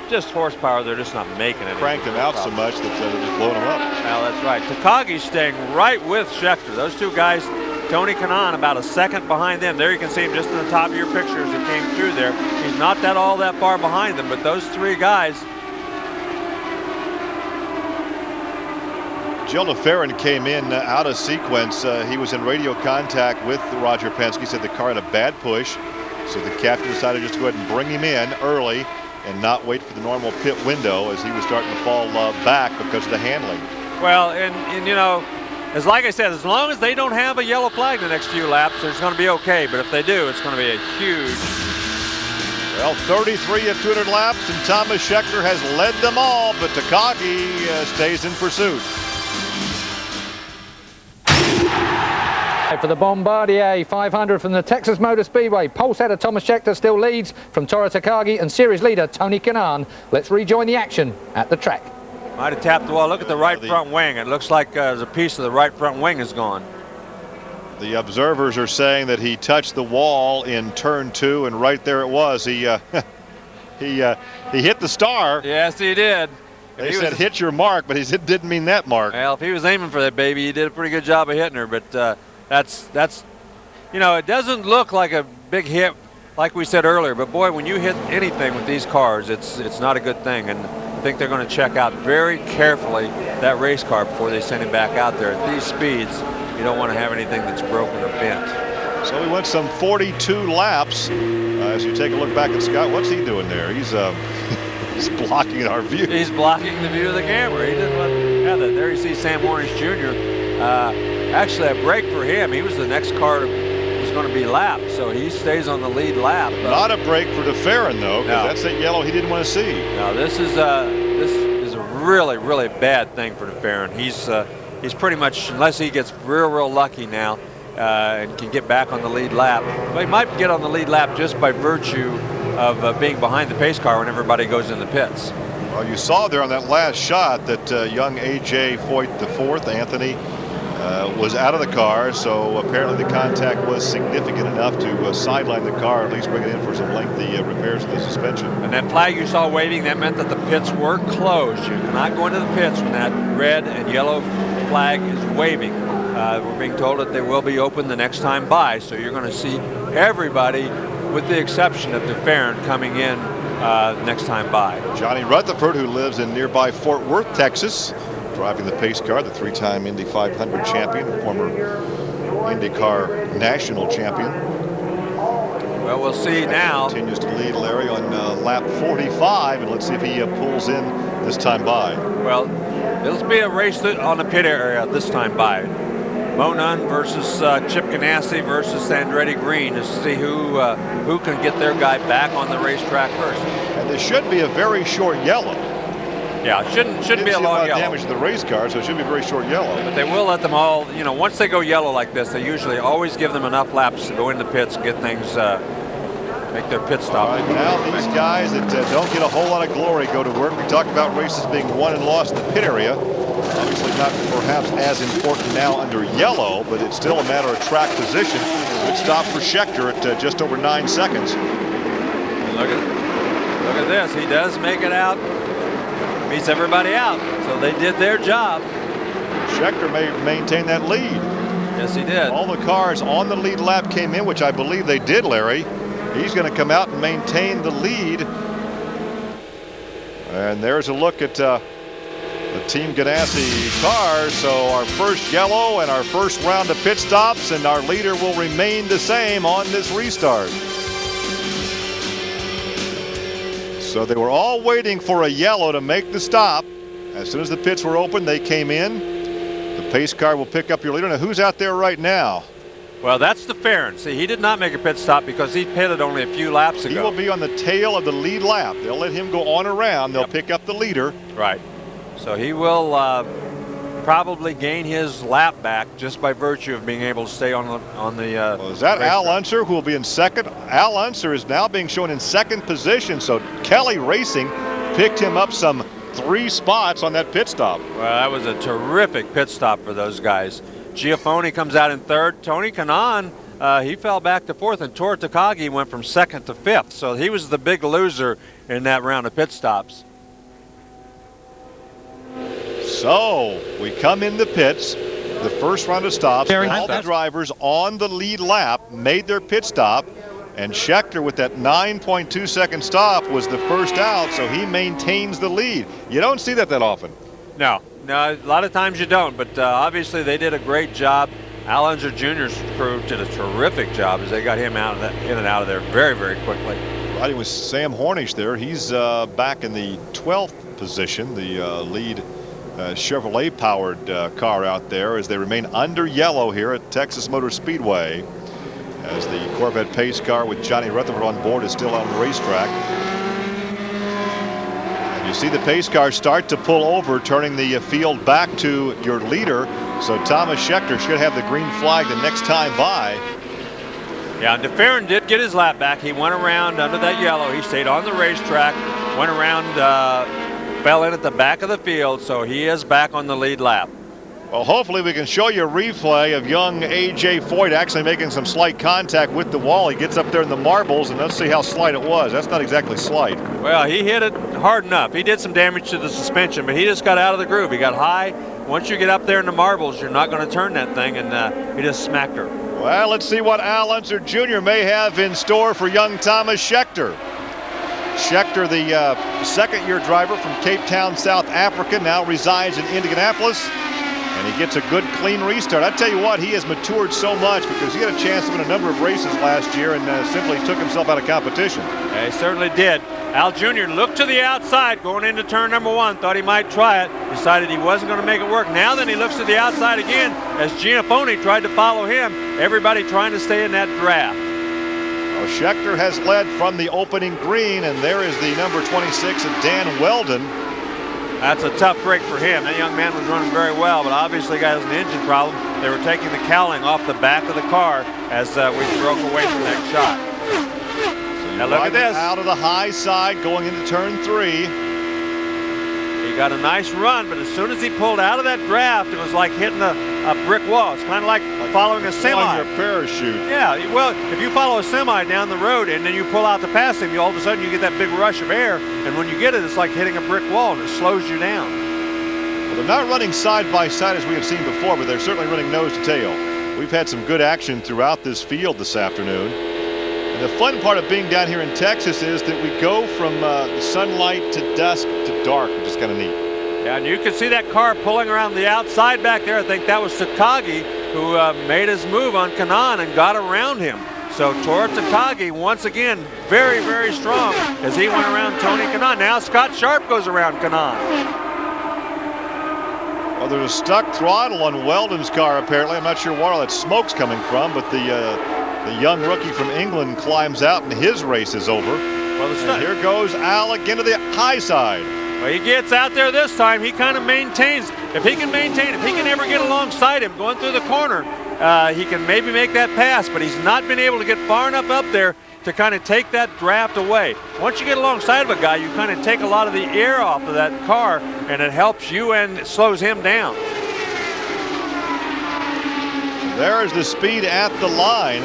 Just horsepower, they're just not making it. Cranked them out so much that they're just blowing them up. Well, that's right. Takagi's staying right with Schechter. Those two guys, Tony Kanaan about a second behind them. There you can see him just in the top of your picture as he came through there. He's not all that far behind them, but those three guys. Jill DeFerrin came in out of sequence. He was in radio contact with Roger Penske. Said the car had a bad push, so the captain decided just to go ahead and bring him in early and not wait for the normal pit window as he was starting to fall back because of the handling. Well, and you know, like I said, as long as they don't have a yellow flag the next few laps, it's going to be okay. But if they do, it's going to be a huge. Well, 33 of 200 laps, and Thomas Schechter has led them all, but Takagi stays in pursuit. For the Bombardier 500 from the Texas Motor Speedway, pole setter Thomas Schechter still leads from Tora Takagi and series leader Tony Kanaan. Let's rejoin the action at the track. Might have tapped the wall. Look at the right front wing. It looks like there's a piece of the right front wing is gone. The observers are saying that he touched the wall in turn 2, and right there it was. He hit the star. Yes, he did. They said hit your mark, but he didn't mean that mark. Well, if he was aiming for that baby, he did a pretty good job of hitting her. But that's you know, it doesn't look like a big hit like we said earlier. But boy, when you hit anything with these cars, it's not a good thing. And I think they're going to check out very carefully that race car before they send him back out there. At these speeds, you don't want to have anything that's broken or bent. So we went some 42 laps. As you take a look back at Scott, what's he doing there? He's blocking our view. He's blocking the view of the camera. He didn't want to have that. There you see Sam Hornish Jr. Actually, a break for him. He was the next car was going to be lapped, so he stays on the lead lap. Not a break for DeFerrin, though, because that's that yellow he didn't want to see. No, this is a really bad thing for DeFerrin. He's pretty much, unless he gets real lucky now and can get back on the lead lap. But he might get on the lead lap just by virtue of being behind the pace car when everybody goes in the pits. Well, you saw there on that last shot that young A.J. Foyt IV, Anthony, was out of the car, so apparently the contact was significant enough to sideline the car, at least bring it in for some lengthy repairs of the suspension. And that flag you saw waving, that meant that the pits were closed. You cannot go into the pits when that red and yellow flag is waving. We're being told that they will be open the next time by, so you're going to see everybody, with the exception of DeFerrin, coming in next time by. Johnny Rutherford, who lives in nearby Fort Worth, Texas, driving the pace car, the 3-time Indy 500 champion, former IndyCar national champion. Well, we'll see now. Continues to lead, Larry, on lap 45, and let's see if he pulls in this time by. Well, it'll be a race on the pit area this time by. Mo Nunn versus Chip Ganassi versus Andretti Green to see who can get their guy back on the racetrack first. And this should be a very short yellow. Yeah, it shouldn't be a long yellow. Damage to the race car, so it should be a very short yellow. But they will let them all, once they go yellow like this, they usually always give them enough laps to go in the pits and get things, make their pit stop. All right, now these guys that don't get a whole lot of glory go to work. We talked about races being won and lost in the pit area. Obviously not perhaps as important now under yellow, but it's still a matter of track position. Good stop for Scheckter at just over 9 seconds. Look at this. He does make it out. Beats everybody out. So they did their job. Scheckter may maintain that lead. Yes, he did. All the cars on the lead lap came in, which I believe they did, Larry. He's going to come out and maintain the lead. And there's a look at the Team Ganassi cars. So our first yellow and our first round of pit stops, and our leader will remain the same on this restart. So they were all waiting for a yellow to make the stop. As soon as the pits were open, they came in. The pace car will pick up your leader. Now, who's out there right now? Well, that's the Farron. See, he did not make a pit stop because he pitted only a few laps ago. He will be on the tail of the lead lap. They'll let him go on around. They'll pick up the leader. Right. So he will probably gain his lap back just by virtue of being able to stay on the. Well, is that Al Unser who will be in second? Al Unser is now being shown in second position. So Kelly Racing picked him up some 3 spots on that pit stop. Well, that was a terrific pit stop for those guys. Giaffoni comes out in third. Tony Kanaan, he fell back to fourth, and Tor Takagi went from second to fifth. So he was the big loser in that round of pit stops. So we come in the pits, the first round of stops. All the drivers on the lead lap made their pit stop, and Scheckter with that 9.2 second stop was the first out, so he maintains the lead. You don't see that often. No, a lot of times you don't, but obviously they did a great job. Al Unser Jr.'s crew did a terrific job as they got him out of that, in and out of there very, very quickly. Riding with Sam Hornish there. He's back in the 12th position, the lead Chevrolet-powered car out there, as they remain under yellow here at Texas Motor Speedway, as the Corvette pace car with Johnny Rutherford on board is still on the racetrack. And you see the pace car start to pull over, turning the field back to your leader. So Thomas Scheckter should have the green flag the next time by. Yeah, and DeFerrin did get his lap back. He went around under that yellow. He stayed on the racetrack, went around, fell in at the back of the field, so he is back on the lead lap. Well, hopefully we can show you a replay of young A.J. Foyt actually making some slight contact with the wall. He gets up there in the marbles, and let's see how slight it was. That's not exactly slight. Well, he hit it hard enough. He did some damage to the suspension, but he just got out of the groove. He got high. Once you get up there in the marbles, you're not going to turn that thing, and he just smacked her. Well, let's see what Al Unser Jr. may have in store for young Thomas Scheckter. Scheckter, the second-year driver from Cape Town, South Africa, now resides in Indianapolis, and he gets a good, clean restart. I tell you what, he has matured so much because he had a chance to win a number of races last year and simply took himself out of competition. Yeah, he certainly did. Al Jr. looked to the outside going into turn number 1, thought he might try it, decided he wasn't going to make it work. Now then he looks to the outside again as Giaffoni tried to follow him. Everybody trying to stay in that draft. Well, Scheckter has led from the opening green, and there is the number 26 of Dan Weldon. That's a tough break for him. That young man was running very well, but obviously got an engine problem. They were taking the cowling off the back of the car as we broke away from that shot. So now look at this. Out of the high side going into turn 3. He got a nice run, but as soon as he pulled out of that draft, it was like hitting a brick wall. It's kind of like following a semi. Flying your parachute. Yeah, well, if you follow a semi down the road and then you pull out to pass him, all of a sudden you get that big rush of air, and when you get it, it's like hitting a brick wall, and it slows you down. Well, they're not running side by side as we have seen before, but they're certainly running nose to tail. We've had some good action throughout this field this afternoon. And the fun part of being down here in Texas is that we go from the sunlight to dusk to dark, which is kind of neat. Yeah, and you can see that car pulling around the outside back there. I think that was Takagi who made his move on Kanaan and got around him. So Tora Takagi, once again, very, very strong as he went around Tony Kanaan. Now Scott Sharp goes around Kanaan. Well, there's a stuck throttle on Weldon's car, apparently. I'm not sure where all that smoke's coming from, but the young rookie from England climbs out and his race is over. Well, and here goes Al again to the high side. Well, he gets out there this time. He kind of maintains. If he can ever get alongside him going through the corner, he can maybe make that pass, but he's not been able to get far enough up there to kind of take that draft away. Once you get alongside of a guy, you kind of take a lot of the air off of that car, and it helps you and it slows him down. There is the speed at the line.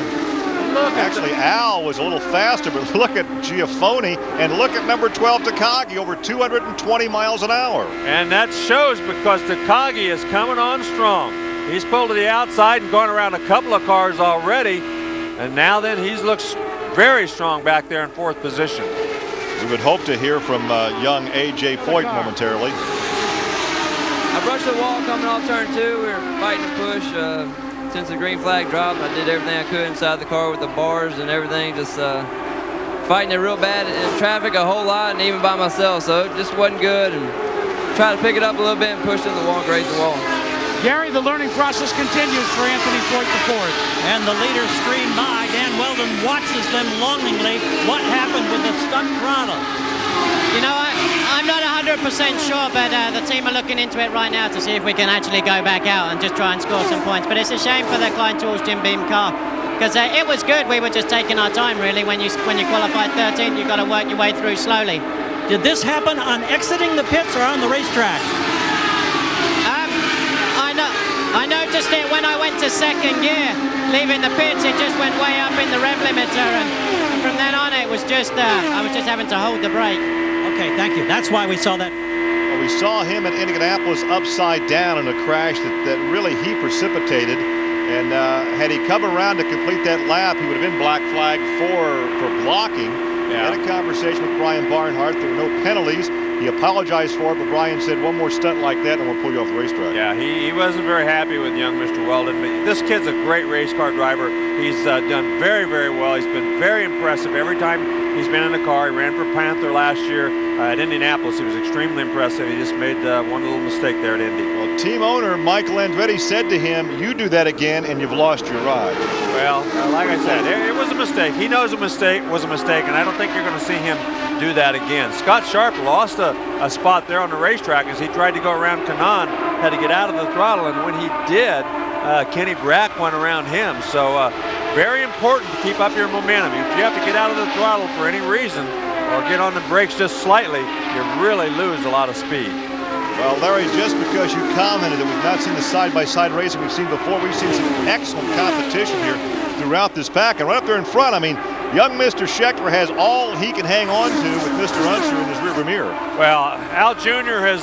Actually, Al was a little faster, but look at Giafoni and look at number 12, Takagi, over 220 miles an hour. And that shows because Takagi is coming on strong. He's pulled to the outside and gone around a couple of cars already, and now then he looks very strong back there in 4th position. We would hope to hear from young A.J. Foyt momentarily. I brushed the wall coming off turn 2. We were fighting to push. Since the green flag dropped, I did everything I could inside the car with the bars and everything, just fighting it real bad in traffic a whole lot and even by myself, so it just wasn't good, and tried to pick it up a little bit and push in the wall and graze the wall. Gary, the learning process continues for Anthony Foyt IV. And the leaders stream by. Dan Weldon watches them longingly. What happened with the stuck throttle? You know, I'm not 100% sure, but the team are looking into it right now to see if we can actually go back out and just try and score some points. But it's a shame for the Klein Tools Jim Beam car, because it was good. We were just taking our time, really. When you qualified 13th, you've got to work your way through slowly. Did this happen on exiting the pits or on the racetrack? I noticed it when I went to 2nd gear, leaving the pits. It just went way up in the rev limiter, and from then on, it was just I was just having to hold the brake. Okay, thank you. That's why we saw that. Well, we saw him in Indianapolis upside down in a crash that really he precipitated. And had he come around to complete that lap, he would have been black flagged for blocking. Yeah. He had a conversation with Brian Barnhart. There were no penalties. He apologized for it, but Brian said, one more stunt like that and we'll pull you off the racetrack. Yeah, he wasn't very happy with young Mr. Weldon, but this kid's a great race car driver. He's done very, very well. He's been very impressive every time he's been in the car. He ran for Panther last year at Indianapolis. He was extremely impressive. He just made one little mistake there at Indy. Well, team owner Michael Andretti said to him, you do that again and you've lost your ride. Well, like I said, it was a mistake. He knows a mistake was a mistake, and I don't think you're going to see him do that again. Scott Sharp lost a spot there on the racetrack as he tried to go around Kanaan, had to get out of the throttle, and when he did, Kenny Brack went around him. So very important to keep up your momentum. If you have to get out of the throttle for any reason or get on the brakes just slightly, you really lose a lot of speed. Well, Larry, just because you commented that we've not seen the side-by-side racing we've seen before, we've seen some excellent competition here throughout this pack. And right up there in front, I mean, young Mr. Scheckter has all he can hang on to with Mr. Unser in his rearview mirror. Well, Al Jr. has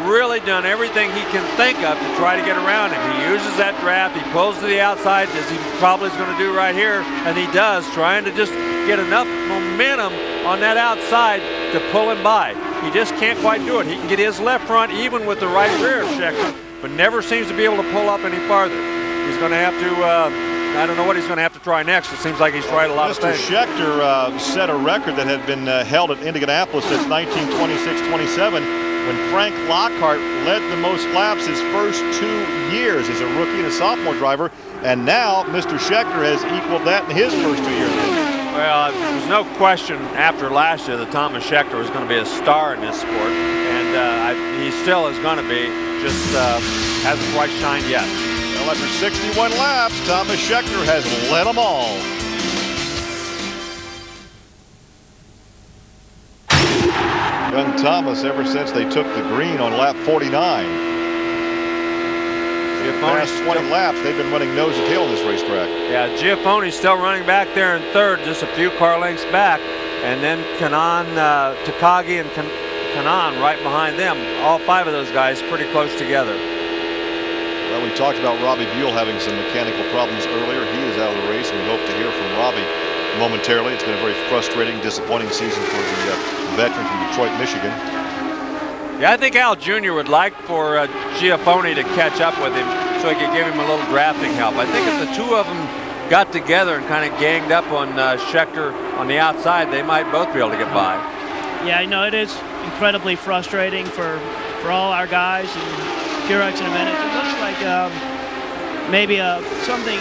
really done everything he can think of to try to get around him. He uses that draft, he pulls to the outside, as he probably is going to do right here, and he does, trying to just get enough momentum on that outside to pull him by. He just can't quite do it. He can get his left front even with the right rear of Scheckter, but never seems to be able to pull up any farther. He's going to have to I don't know what he's going to have to try next. It seems like he's tried a lot of things. Mr. Scheckter set a record that had been held at Indianapolis since 1926-27 when Frank Lockhart led the most laps his first 2 years as a rookie and a sophomore driver. And now Mr. Scheckter has equaled that in his first 2 years. Well, there's no question after last year that Thomas Scheckter was going to be a star in this sport. And he still is going to be, just hasn't quite shined yet. Well, after 61 laps, Thomas Scheckter has led them all. Young Thomas, ever since they took the green on lap 49. The past 20 laps, they've been running nose to tail on this racetrack. Yeah, Giafoni's still running back there in 3rd, just a few car lengths back. And then Kanaan, Takagi and Kanaan right behind them. All 5 of those guys pretty close together. Well, we talked about Robbie Buell having some mechanical problems earlier. He is out of the race, and we hope to hear from Robbie momentarily. It's been a very frustrating, disappointing season for the veteran from Detroit, Michigan. Yeah, I think Al Jr. would like for Giafoni to catch up with him so he could give him a little drafting help. I think if the two of them got together and kind of ganged up on Schechter on the outside, they might both be able to get by. Yeah, I know it is incredibly frustrating for all our guys, and Purex in a minute. It looks like maybe something,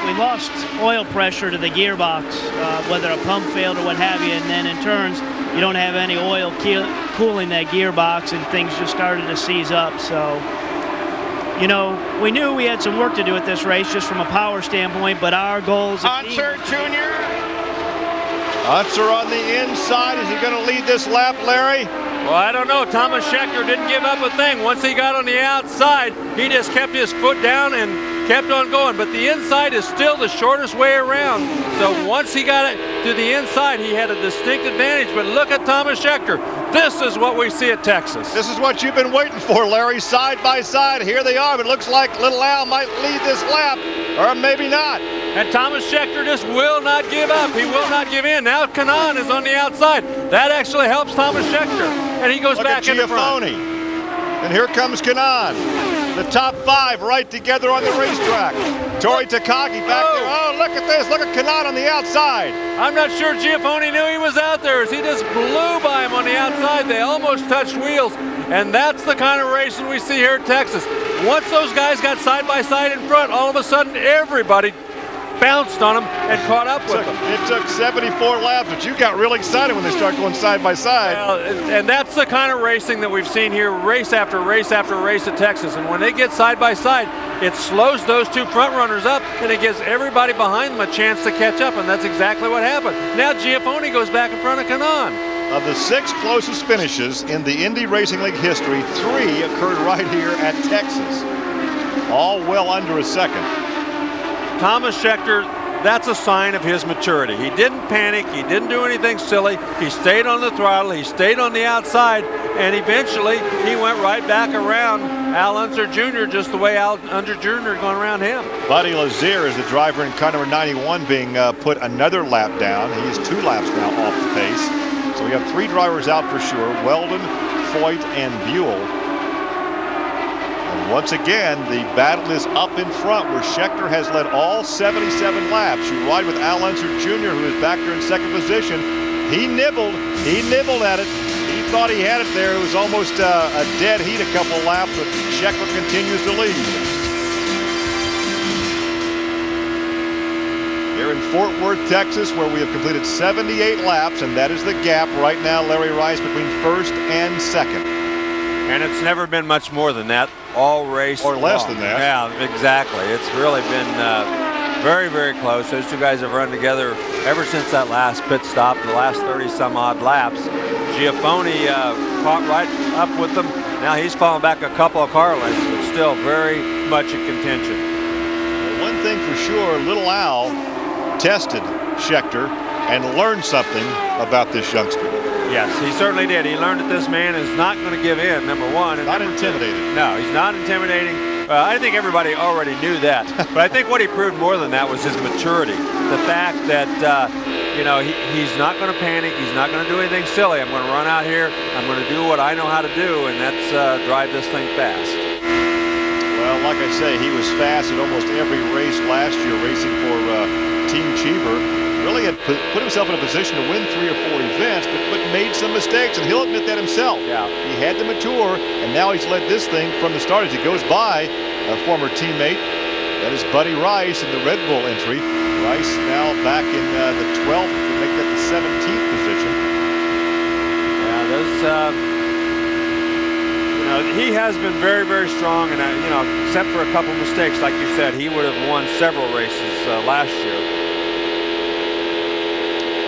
we lost oil pressure to the gearbox, whether a pump failed or what have you, and then in turns, you don't have any oil cooling that gearbox, and things just started to seize up. So, you know, we knew we had some work to do at this race just from a power standpoint, but our goals... Unser Jr. Unser on the inside. Is he going to lead this lap, Larry? Well, I don't know. Thomas Schechter didn't give up a thing. Once he got on the outside, he just kept his foot down and kept on going. But the inside is still the shortest way around. So once he got it to the inside, he had a distinct advantage. But look at Thomas Schechter. This is what we see at Texas. This is what you've been waiting for, Larry. Side by side. Here they are. But it looks like Little Al might lead this lap, or maybe not. And Thomas Schechter just will not give up. He will not give in. Now Kanaan is on the outside. That actually helps Thomas Schechter. And he goes back in the front. And here comes Kanaan. The top five right together on the racetrack. Tori Takagi back there. Oh, look at this. Look at Kanaan on the outside. I'm not sure Giafone knew he was out there as he just blew by him on the outside. They almost touched wheels. And that's the kind of racing we see here at Texas. Once those guys got side by side in front, all of a sudden everybody bounced on them and caught up with them. It took 74 laps, but you got really excited when they start going side by side. Well, and that's the kind of racing that we've seen here, race after race after race at Texas. And when they get side by side, it slows those two front runners up, and it gives everybody behind them a chance to catch up, and that's exactly what happened. Now Giafone goes back in front of Kanaan. Of the 6 closest finishes in the Indy Racing League history, 3 occurred right here at Texas, all well under a second. Thomas Schechter, that's a sign of his maturity. He didn't panic. He didn't do anything silly. He stayed on the throttle. He stayed on the outside. And eventually, he went right back around Al Unser Jr. just the way Al Unser Jr. going around him. Buddy Lazier is the driver in car number 91 being put another lap down. He's 2 laps now off the pace. So we have 3 drivers out for sure. Weldon, Foyt, and Buell. Once again, the battle is up in front where Schechter has led all 77 laps. You ride with Al Unser Jr., who is back there in second position. He nibbled at it. He thought he had it there. It was almost a dead heat a couple laps, but Schechter continues to lead. Here in Fort Worth, Texas, where we have completed 78 laps, and that is the gap right now, Larry Rice, between first and second. And it's never been much more than that all race or less long. than that. Yeah, exactly. It's really been very, very close. Those two guys have run together ever since that last pit stop, the last 30-some-odd laps. Giafone caught right up with them. Now he's fallen back a couple of car lengths, but still very much in contention. Well, one thing for sure, Little Al tested Schechter and learned something about this youngster. Yes, he certainly did. He learned that this man is not going to give in, number one. And not intimidating. No, he's not intimidating. I think everybody already knew that. But I think what he proved more than that was his maturity. The fact that, you know, he's not going to panic. He's not going to do anything silly. I'm going to run out here. I'm going to do what I know how to do, and that's drive this thing fast. Well, like I say, he was fast at almost every race last year racing for Team Cheever. Really had put himself in a position to win 3 or 4 events, but made some mistakes, and he'll admit that himself. Yeah. He had to mature, and now he's led this thing from the start as he goes by a former teammate. That is Buddy Rice in the Red Bull entry. Rice now back in the 12th to make that the 17th position. Yeah, those, you know, he has been very, very strong, and you know, except for a couple mistakes, like you said, he would have won several races last year.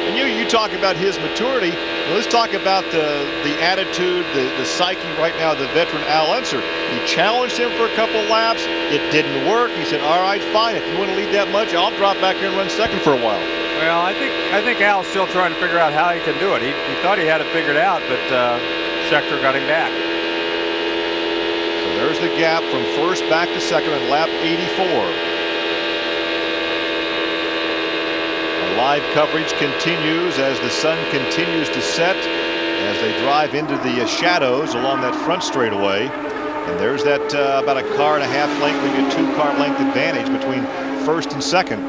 And you talk about his maturity. Well, let's talk about the attitude, the psyche right now of the veteran Al Unser. He challenged him for a couple laps. It didn't work. He said, all right, fine. If you want to lead that much, I'll drop back here and run second for a while. Well, I think Al's still trying to figure out how he can do it. He thought he had it figured out, but Schechter got him back. So there's the gap from first back to second on lap 84. Live coverage continues as the sun continues to set as they drive into the shadows along that front straightaway. And there's that about a car and a half length, maybe a 2-car length advantage between first and second.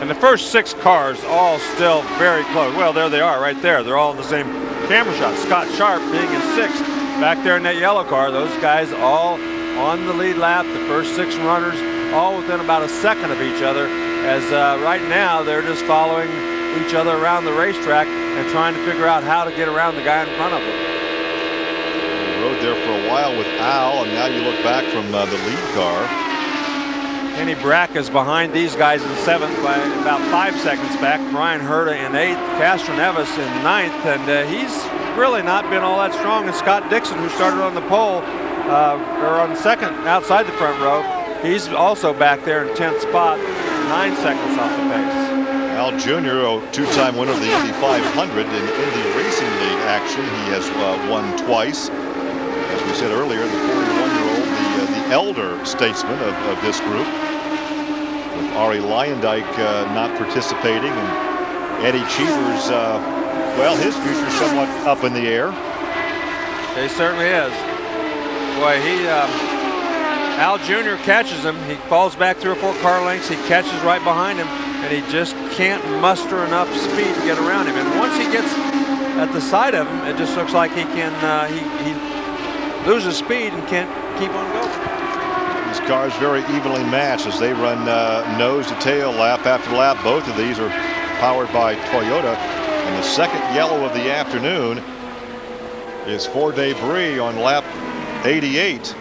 And the first 6 cars all still very close. Well, there they are right there. They're all in the same camera shot. Scott Sharp being in 6th back there in that yellow car. Those guys all on the lead lap. The first 6 runners all within about a second of each other, as right now they're just following each other around the racetrack and trying to figure out how to get around the guy in front of them. You rode there for a while with Al, and now you look back from the lead car. Kenny Brack is behind these guys in 7th by about 5 seconds back. Brian Herta in 8th, Castroneves in 9th, and he's really not been all that strong. And Scott Dixon, who started on the pole, or on 2nd outside the front row, he's also back there in 10th spot, 9 seconds off the pace. Al Jr., a 2-time winner of the Indy 500 in Indy Racing League action. He has won twice. As we said earlier, the 41-year-old, the elder statesman of this group, with Ari Leyendyk not participating, and Eddie Cheever's, well, his future's somewhat up in the air. He certainly is. Boy, Al Jr. catches him. He falls back 3 or 4 car lengths. He catches right behind him, and he just can't muster enough speed to get around him. And once he gets at the side of him, it just looks like he can he loses speed and can't keep on going. These cars very evenly matched as they run nose to tail, lap after lap. Both of these are powered by Toyota, and the second yellow of the afternoon is for Debris on lap 88.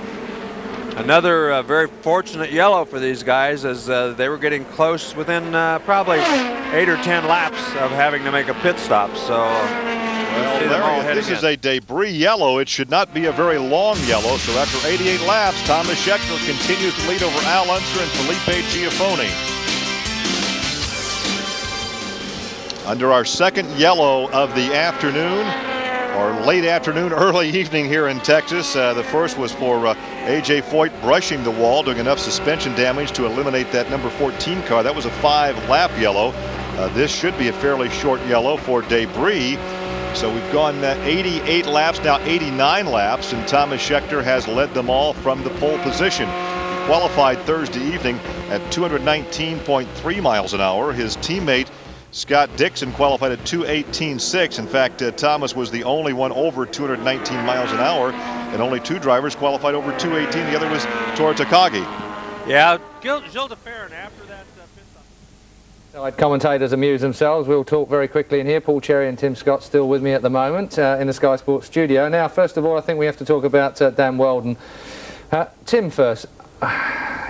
Another very fortunate yellow for these guys, as they were getting close within probably 8 or 10 laps of having to make a pit stop. So well, Larry, this is a Debris yellow. It should not be a very long yellow. So after 88 laps, Thomas Scheckter continues to lead over Al Unser and Felipe Giafone. Under our second yellow of the afternoon, or late afternoon, early evening here in Texas. The first was for A.J. Foyt brushing the wall, doing enough suspension damage to eliminate that number 14 car. That was a 5-lap yellow. This should be a fairly short yellow for Debris. So we've gone 88 laps, now 89 laps, and Thomas Scheckter has led them all from the pole position. He qualified Thursday evening at 219.3 miles an hour. His teammate Scott Dixon qualified at 218.6. In fact, Thomas was the only one over 219 miles an hour, and only 2 drivers qualified over 218. The other was Tora Takagi. Yeah, Gilles de Ferran after that pit stop. Commentators amuse themselves. We'll talk very quickly in here. Paul Cherry and Tim Scott still with me at the moment in the Sky Sports studio. Now, first of all, I think we have to talk about Dan Wheldon. Tim first.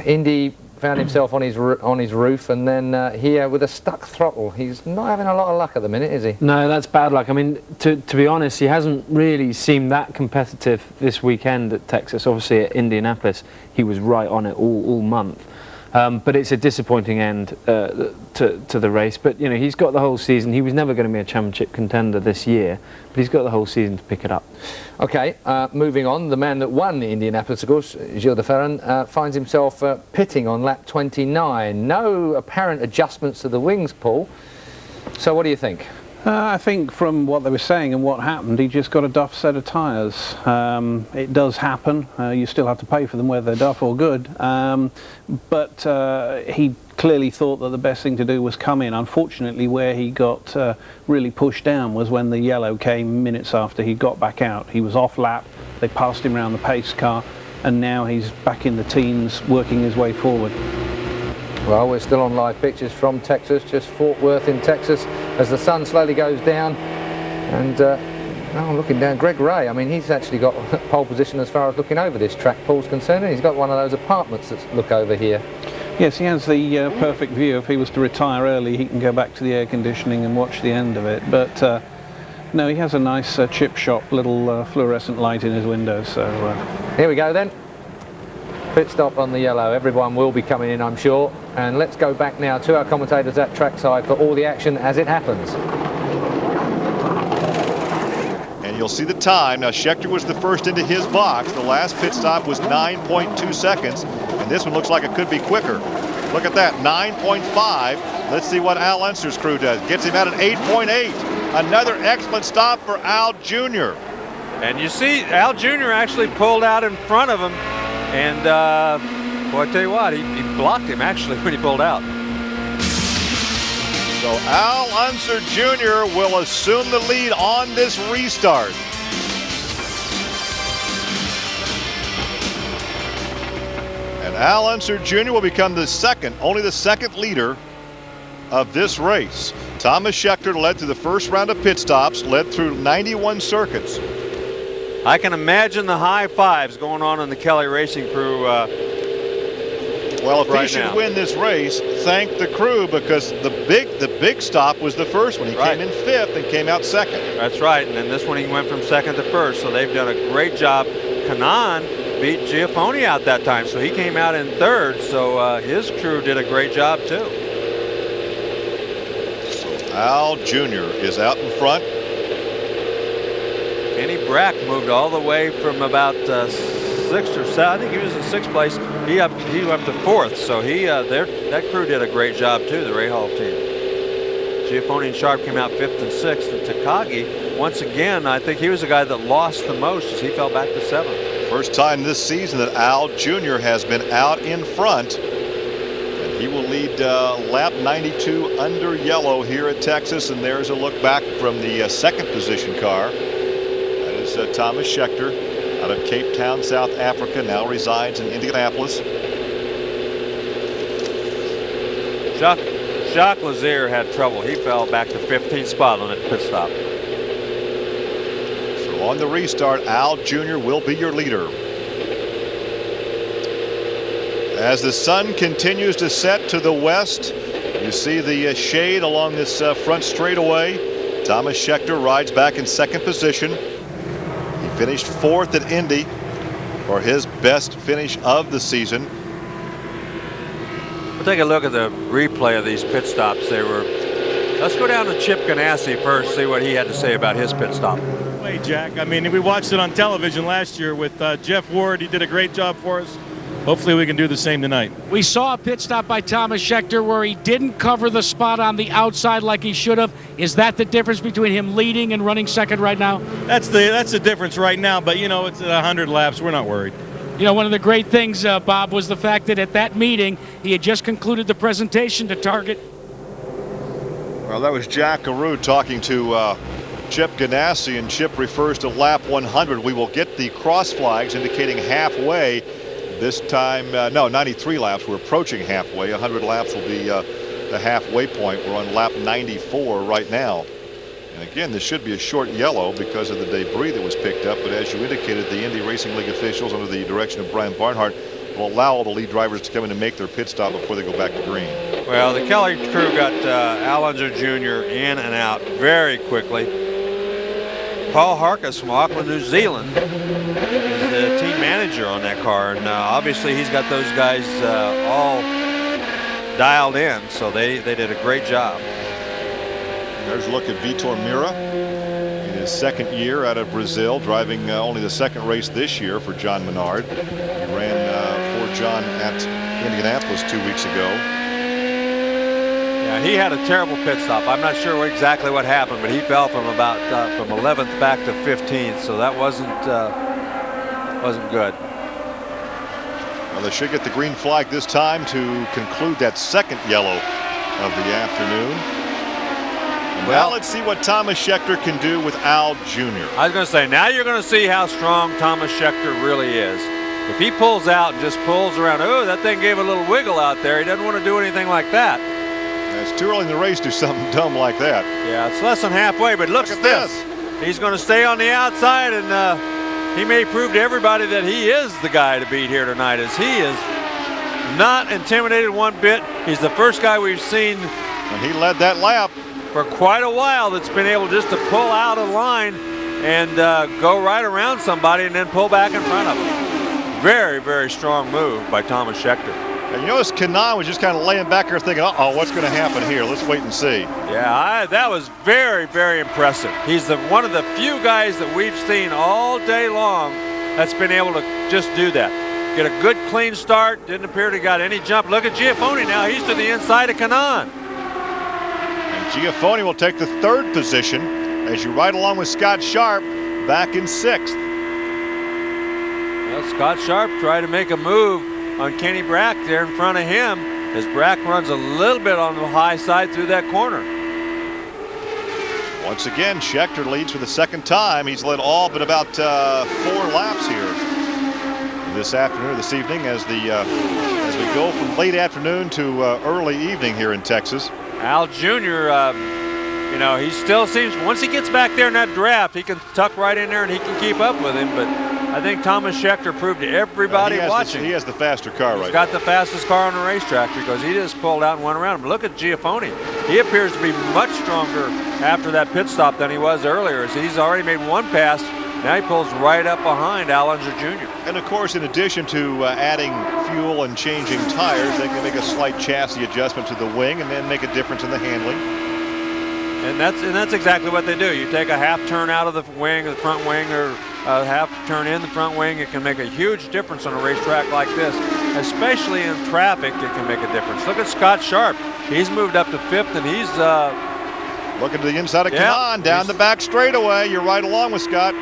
Indy found himself on his roof, and then here with a stuck throttle. He's not having a lot of luck at the minute, is he? No, that's bad luck. I mean, to be honest, he hasn't really seemed that competitive this weekend at Texas. Obviously at Indianapolis, he was right on it all month. But it's a disappointing end to the race. But, you know, he's got the whole season. He was never going to be a championship contender this year, but he's got the whole season to pick it up. Okay, moving on. The man that won Indianapolis, of course, Gilles de Ferran, finds himself pitting on lap 29. No apparent adjustments to the wings, Paul. So what do you think? I think from what they were saying and what happened, he just got a duff set of tyres. It does happen. You still have to pay for them, whether they're duff or good. But he clearly thought that the best thing to do was come in. Unfortunately, where he got really pushed down was when the yellow came minutes after he got back out. He was off lap. They passed him around the pace car, and now he's back in the teens, working his way forward. Well, we're still on live pictures from Texas, just Fort Worth in Texas, as the sun slowly goes down. And now looking down, Greg Ray, I mean, he's actually got pole position as far as looking over this track, Paul's concerned. He's got one of those apartments that look over here. Yes, he has the perfect view. If he was to retire early, he can go back to the air conditioning and watch the end of it. But no, he has a nice chip shop little fluorescent light in his window. So here we go then. Pit stop on the yellow. Everyone will be coming in, I'm sure. And let's go back now to our commentators at trackside for all the action as it happens. And you'll see the time. Now, Scheckter was the first into his box. The last pit stop was 9.2 seconds. And this one looks like it could be quicker. Look at that, 9.5. Let's see what Al Unser's crew does. Gets him out at 8.8. Another excellent stop for Al Jr. And you see, Al Jr. actually pulled out in front of him And boy, I tell you what, he blocked him actually when he pulled out. So Al Unser Jr. will assume the lead on this restart. And Al Unser Jr. will become only the second leader of this race. Thomas Scheckter led through the first round of pit stops, led through 91 circuits. I can imagine the high fives going on in the Kelly Racing crew. Well, if he should win this race, thank the crew, because the big stop was the first one. He came in 5th and came out 2nd. That's right, and then this one he went from 2nd to 1st, so they've done a great job. Kanaan beat Giafone out that time, so he came out in 3rd, so his crew did a great job too. So Al Jr. is out in front. Kenny Brack moved all the way from about 6th or 7th. I think he was in 6th place. He went to 4th, so that crew did a great job too, the Ray Hall team. Giafone and Sharp came out 5th and 6th, and Takagi, once again, I think he was the guy that lost the most as he fell back to 7th. First time this season that Al Jr. has been out in front. And he will lead lap 92 under yellow here at Texas, and there's a look back from the 2nd position car. That is Thomas Scheckter, out of Cape Town, South Africa, now resides in Indianapolis. Jacques Lazier had trouble. He fell back to 15th spot on that pit stop. So on the restart, Al Jr. will be your leader. As the sun continues to set to the west, you see the shade along this front straightaway. Thomas Scheckter rides back in 2nd position. He finished 4th at Indy for his best finish of the season. We'll take a look at the replay of these pit stops. Let's go down to Chip Ganassi first, see what he had to say about his pit stop. Hey, Jack. I mean, we watched it on television last year with Jeff Ward. He did a great job for us. Hopefully we can do the same tonight. We saw a pit stop by Thomas Scheckter where he didn't cover the spot on the outside like he should have. Is that the difference between him leading and running 2nd right now? That's the difference right now, but you know, it's at 100 laps. We're not worried. You know, one of the great things, Bob, was the fact that at that meeting he had just concluded the presentation to Target. Well, that was Jack Carew talking to Chip Ganassi, and Chip refers to lap 100. We will get the cross flags indicating halfway. This time, no, 93 laps. We're approaching halfway. 100 laps will be the halfway point. We're on lap 94 right now. And again, this should be a short yellow because of the debris that was picked up. But as you indicated, the Indy Racing League officials, under the direction of Brian Barnhart, will allow all the lead drivers to come in and make their pit stop before they go back to green. Well, the Kelly crew got Al Unser Jr. in and out very quickly. Paul Harkus from Auckland, New Zealand, is the team manager on that car, and obviously he's got those guys all dialed in, so they did a great job. There's a look at Vitor Meira in his 2nd year out of Brazil, driving only the 2nd race this year for John Menard. He ran for John at Indianapolis 2 weeks ago. Yeah, he had a terrible pit stop. I'm not sure exactly what happened, but he fell from about from 11th back to 15th, so that wasn't good. Well, they should get the green flag this time to conclude that 2nd yellow of the afternoon. Well, let's see what Thomas Scheckter can do with Al Jr. I was going to say, now you're going to see how strong Thomas Scheckter really is. If he pulls out and just pulls around, oh, that thing gave a little wiggle out there. He doesn't want to do anything like that. It's too early in the race to do something dumb like that. Yeah, it's less than halfway, but look at this. He's going to stay on the outside, and he may prove to everybody that he is the guy to beat here tonight, as he is not intimidated one bit. He's the first guy we've seen. And he led that lap. For quite a while that's been able just to pull out of line and go right around somebody and then pull back in front of them. Very, very strong move by Thomas Scheckter. And you notice Kanaan was just kind of laying back there thinking, uh-oh, what's going to happen here? Let's wait and see. Yeah, that was very, very impressive. He's one of the few guys that we've seen all day long that's been able to just do that. Get a good, clean start. Didn't appear to got any jump. Look at Giafone now. He's to the inside of Kanaan. Giafone will take the 3rd position as you ride along with Scott Sharp back in 6th. Well, Scott Sharp tried to make a move on Kenny Brack there in front of him as Brack runs a little bit on the high side through that corner. Once again, Schechter leads for the second time. He's led all but about 4 laps here this afternoon, this evening, as we go from late afternoon to early evening here in Texas. Al Jr., you know, he still seems, once he gets back there in that draft, he can tuck right in there and he can keep up with him. But I think Thomas Schechter proved to everybody watching. He has the faster car right now. He's got the fastest car on the racetrack because he just pulled out and went around. But look at Giafone. He appears to be much stronger after that pit stop than he was earlier. So he's already made 1 pass. Now he pulls right up behind Al Unser Jr. And of course, in addition to adding fuel and changing tires, they can make a slight chassis adjustment to the wing and then make a difference in the handling. And that's exactly what they do. You take a half turn out of the wing, the front wing, or a half turn in the front wing. It can make a huge difference on a racetrack like this, especially in traffic. It can make a difference. Look at Scott Sharp. He's moved up to 5th, and he's looking to the inside of Kanan down the back straightaway. You're right along with Scott.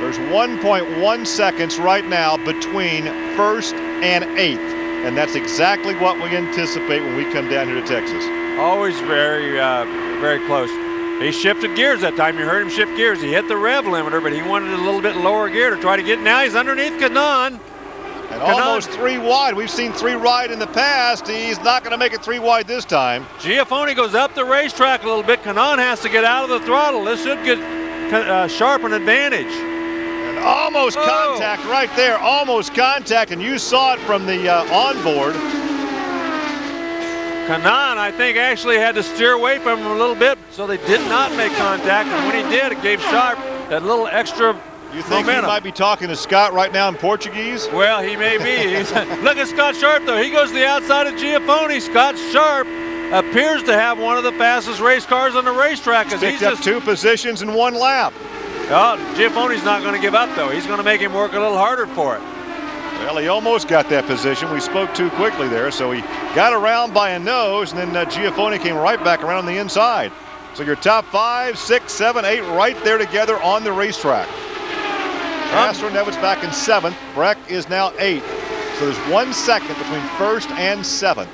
There's 1.1 seconds right now between 1st and 8th, and that's exactly what we anticipate when we come down here to Texas. Always very, very close. He shifted gears that time. You heard him shift gears. He hit the rev limiter, but he wanted a little bit lower gear to try to get. Now he's underneath Kanan. And almost 3 wide. We've seen 3 wide in the past. He's not going to make it 3 wide this time. Giafone goes up the racetrack a little bit. Kanan has to get out of the throttle. This should get Sharp an advantage. And almost contact right there. Almost contact, and you saw it from the onboard. Kanan, I think, actually had to steer away from him a little bit, so they did not make contact. And when he did, it gave Sharp that little extra You think momentum. he might be talking to Scott right now in Portuguese? Well, he may be. Look at Scott Sharp, though. He goes to the outside of Giafone. Scott Sharp appears to have one of the fastest race cars on the racetrack. He's picked up 2 positions in 1 lap. Oh, Giafone's not going to give up, though. He's going to make him work a little harder for it. Well, he almost got that position. We spoke too quickly there, so he got around by a nose, and then Giafone came right back around on the inside. So your top 5, 6, 7, 8 right there together on the racetrack. Castroneves back in 7th. Breck is now 8th. So there's 1 second between 1st and 7th.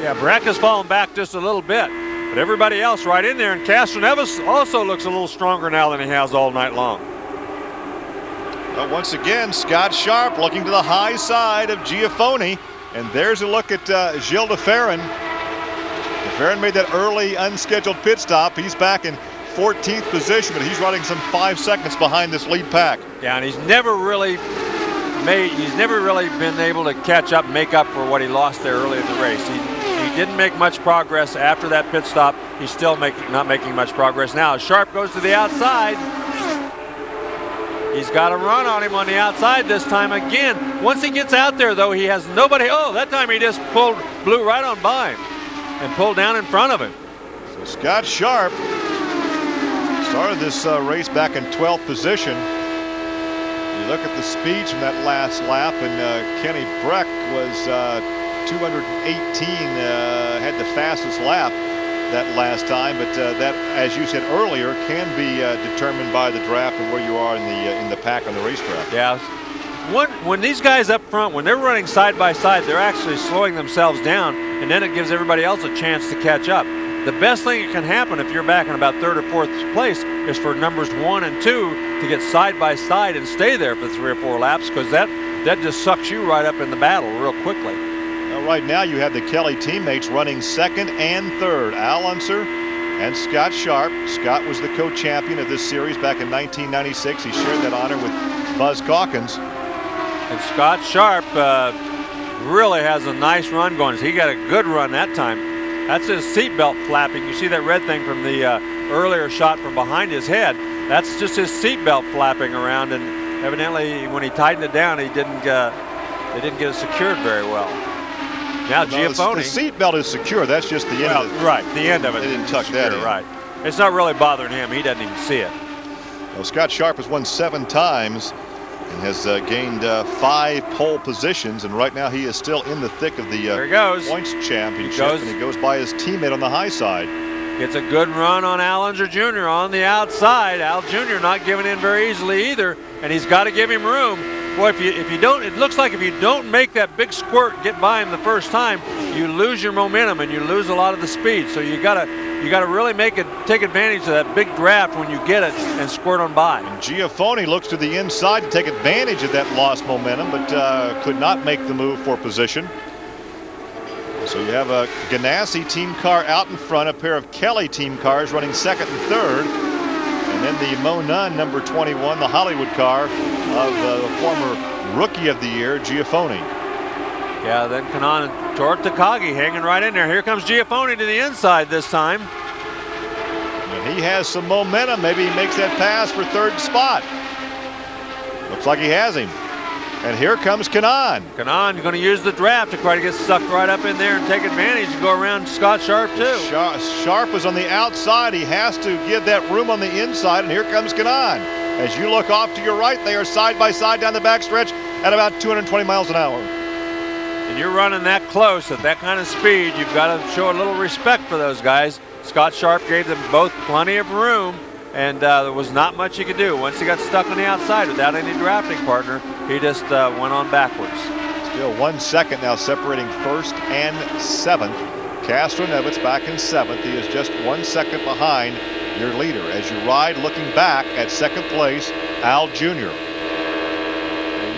Yeah, Breck has fallen back just a little bit, but everybody else right in there. And Castroneves also looks a little stronger now than he has all night long. But once again, Scott Sharp looking to the high side of Giafone. And there's a look at Gilles de Ferran. De Ferran made that early unscheduled pit stop. He's back in 14th position, but he's running some 5 seconds behind this lead pack. Yeah, and he's never really been able to catch up, make up for what he lost there early in the race. He didn't make much progress after that pit stop. He's still not making much progress now. Sharp goes to the outside. He's got a run on him on the outside this time again. Once he gets out there, though, he has nobody. Oh, that time he just blew right on by him and pulled down in front of him. So Scott Sharp started this race back in 12th position. You look at the speeds from that last lap, and Kenny Breck was 218, had the fastest lap that last time, but that, as you said earlier, can be determined by the draft and where you are in the pack on the racetrack. Yeah. When these guys up front, when they're running side by side, they're actually slowing themselves down, and then it gives everybody else a chance to catch up. The best thing that can happen if you're back in about 3rd or 4th place is for numbers 1 and 2 to get side by side and stay there for 3 or 4 laps, because that just sucks you right up in the battle real quickly. Well, right now you have the Kelly teammates running 2nd and 3rd. Al Unser and Scott Sharp. Scott was the co-champion of this series back in 1996. He shared that honor with Buzz Calkins. And Scott Sharp really has a nice run going. He got a good run that time. That's his seatbelt flapping. You see that red thing from the earlier shot from behind his head. That's just his seatbelt flapping around, and evidently when he tightened it down, they didn't get it secured very well. Now Giafone. The seatbelt is secure. That's just the end of it. Right, the end of it. They didn't tuck that in. Right. It's not really bothering him. He doesn't even see it. Well, Scott Sharp has won 7 times and has gained 5 pole positions, and right now he is still in the thick of the points championship. And he goes by his teammate on the high side. Gets a good run on Al Unser Jr. on the outside. Al Jr. not giving in very easily either, and he's got to give him room. Boy, if you don't, it looks like if you don't make that big squirt, get by him the first time, you lose your momentum and you lose a lot of the speed. So you gotta really take advantage of that big draft when you get it and squirt on by. And Giafone looks to the inside to take advantage of that lost momentum, but could not make the move for position. So you have a Ganassi team car out in front, a pair of Kelly team cars running second and third, and then the Mo Nunn number 21, the Hollywood car of the former Rookie of the Year, Giafone. Yeah, then Kanaan and Tort Takagi hanging right in there. Here comes Giafone to the inside this time. And he has some momentum. Maybe he makes that pass for third spot. Looks like he has him. And here comes Kanaan. Kanaan going to use the draft to try to get sucked right up in there and take advantage and go around Scott Sharp too. Sharp is on the outside. He has to give that room on the inside, and here comes Kanaan. As you look off to your right, they are side by side down the backstretch at about 220 miles an hour. And you're running that close at that kind of speed, you've got to show a little respect for those guys. Scott Sharp gave them both plenty of room, and there was not much he could do. Once he got stuck on the outside without any drafting partner, he just went on backwards. Still 1 second now separating first and seventh. Castroneves back in seventh. He is just 1 second behind your leader. As you ride looking back at second place, Al Jr.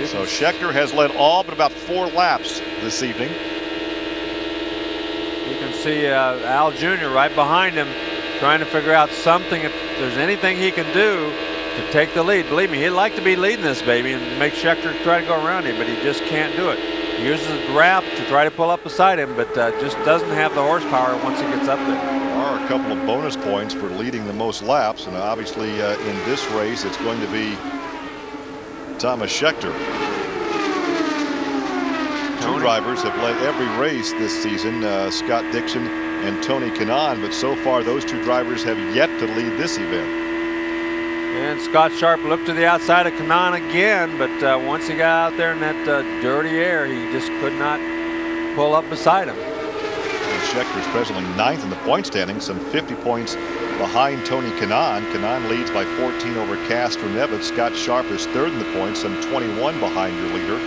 So Scheckter has led all but about 4 laps this evening. You can see Al Jr. right behind him, trying to figure out something, if there's anything he can do to take the lead. Believe me, he'd like to be leading this baby and make Scheckter try to go around him, but he just can't do it. He uses the draft to try to pull up beside him, but just doesn't have the horsepower once he gets up there. There are a couple of bonus points for leading the most laps, and obviously in this race it's going to be Thomas Scheckter. Two drivers have led every race this season, Scott Dixon and Tony Kanaan, but so far those two drivers have yet to lead this event. And Scott Sharp looked to the outside of Kanaan again, but once he got out there in that dirty air, he just could not pull up beside him. And Scheckter is presently 9th in the point standing, some 50 points behind Tony Kanaan. Kanaan leads by 14 over Castroneves. Scott Sharp is 3rd in the points, some 21 behind your leader.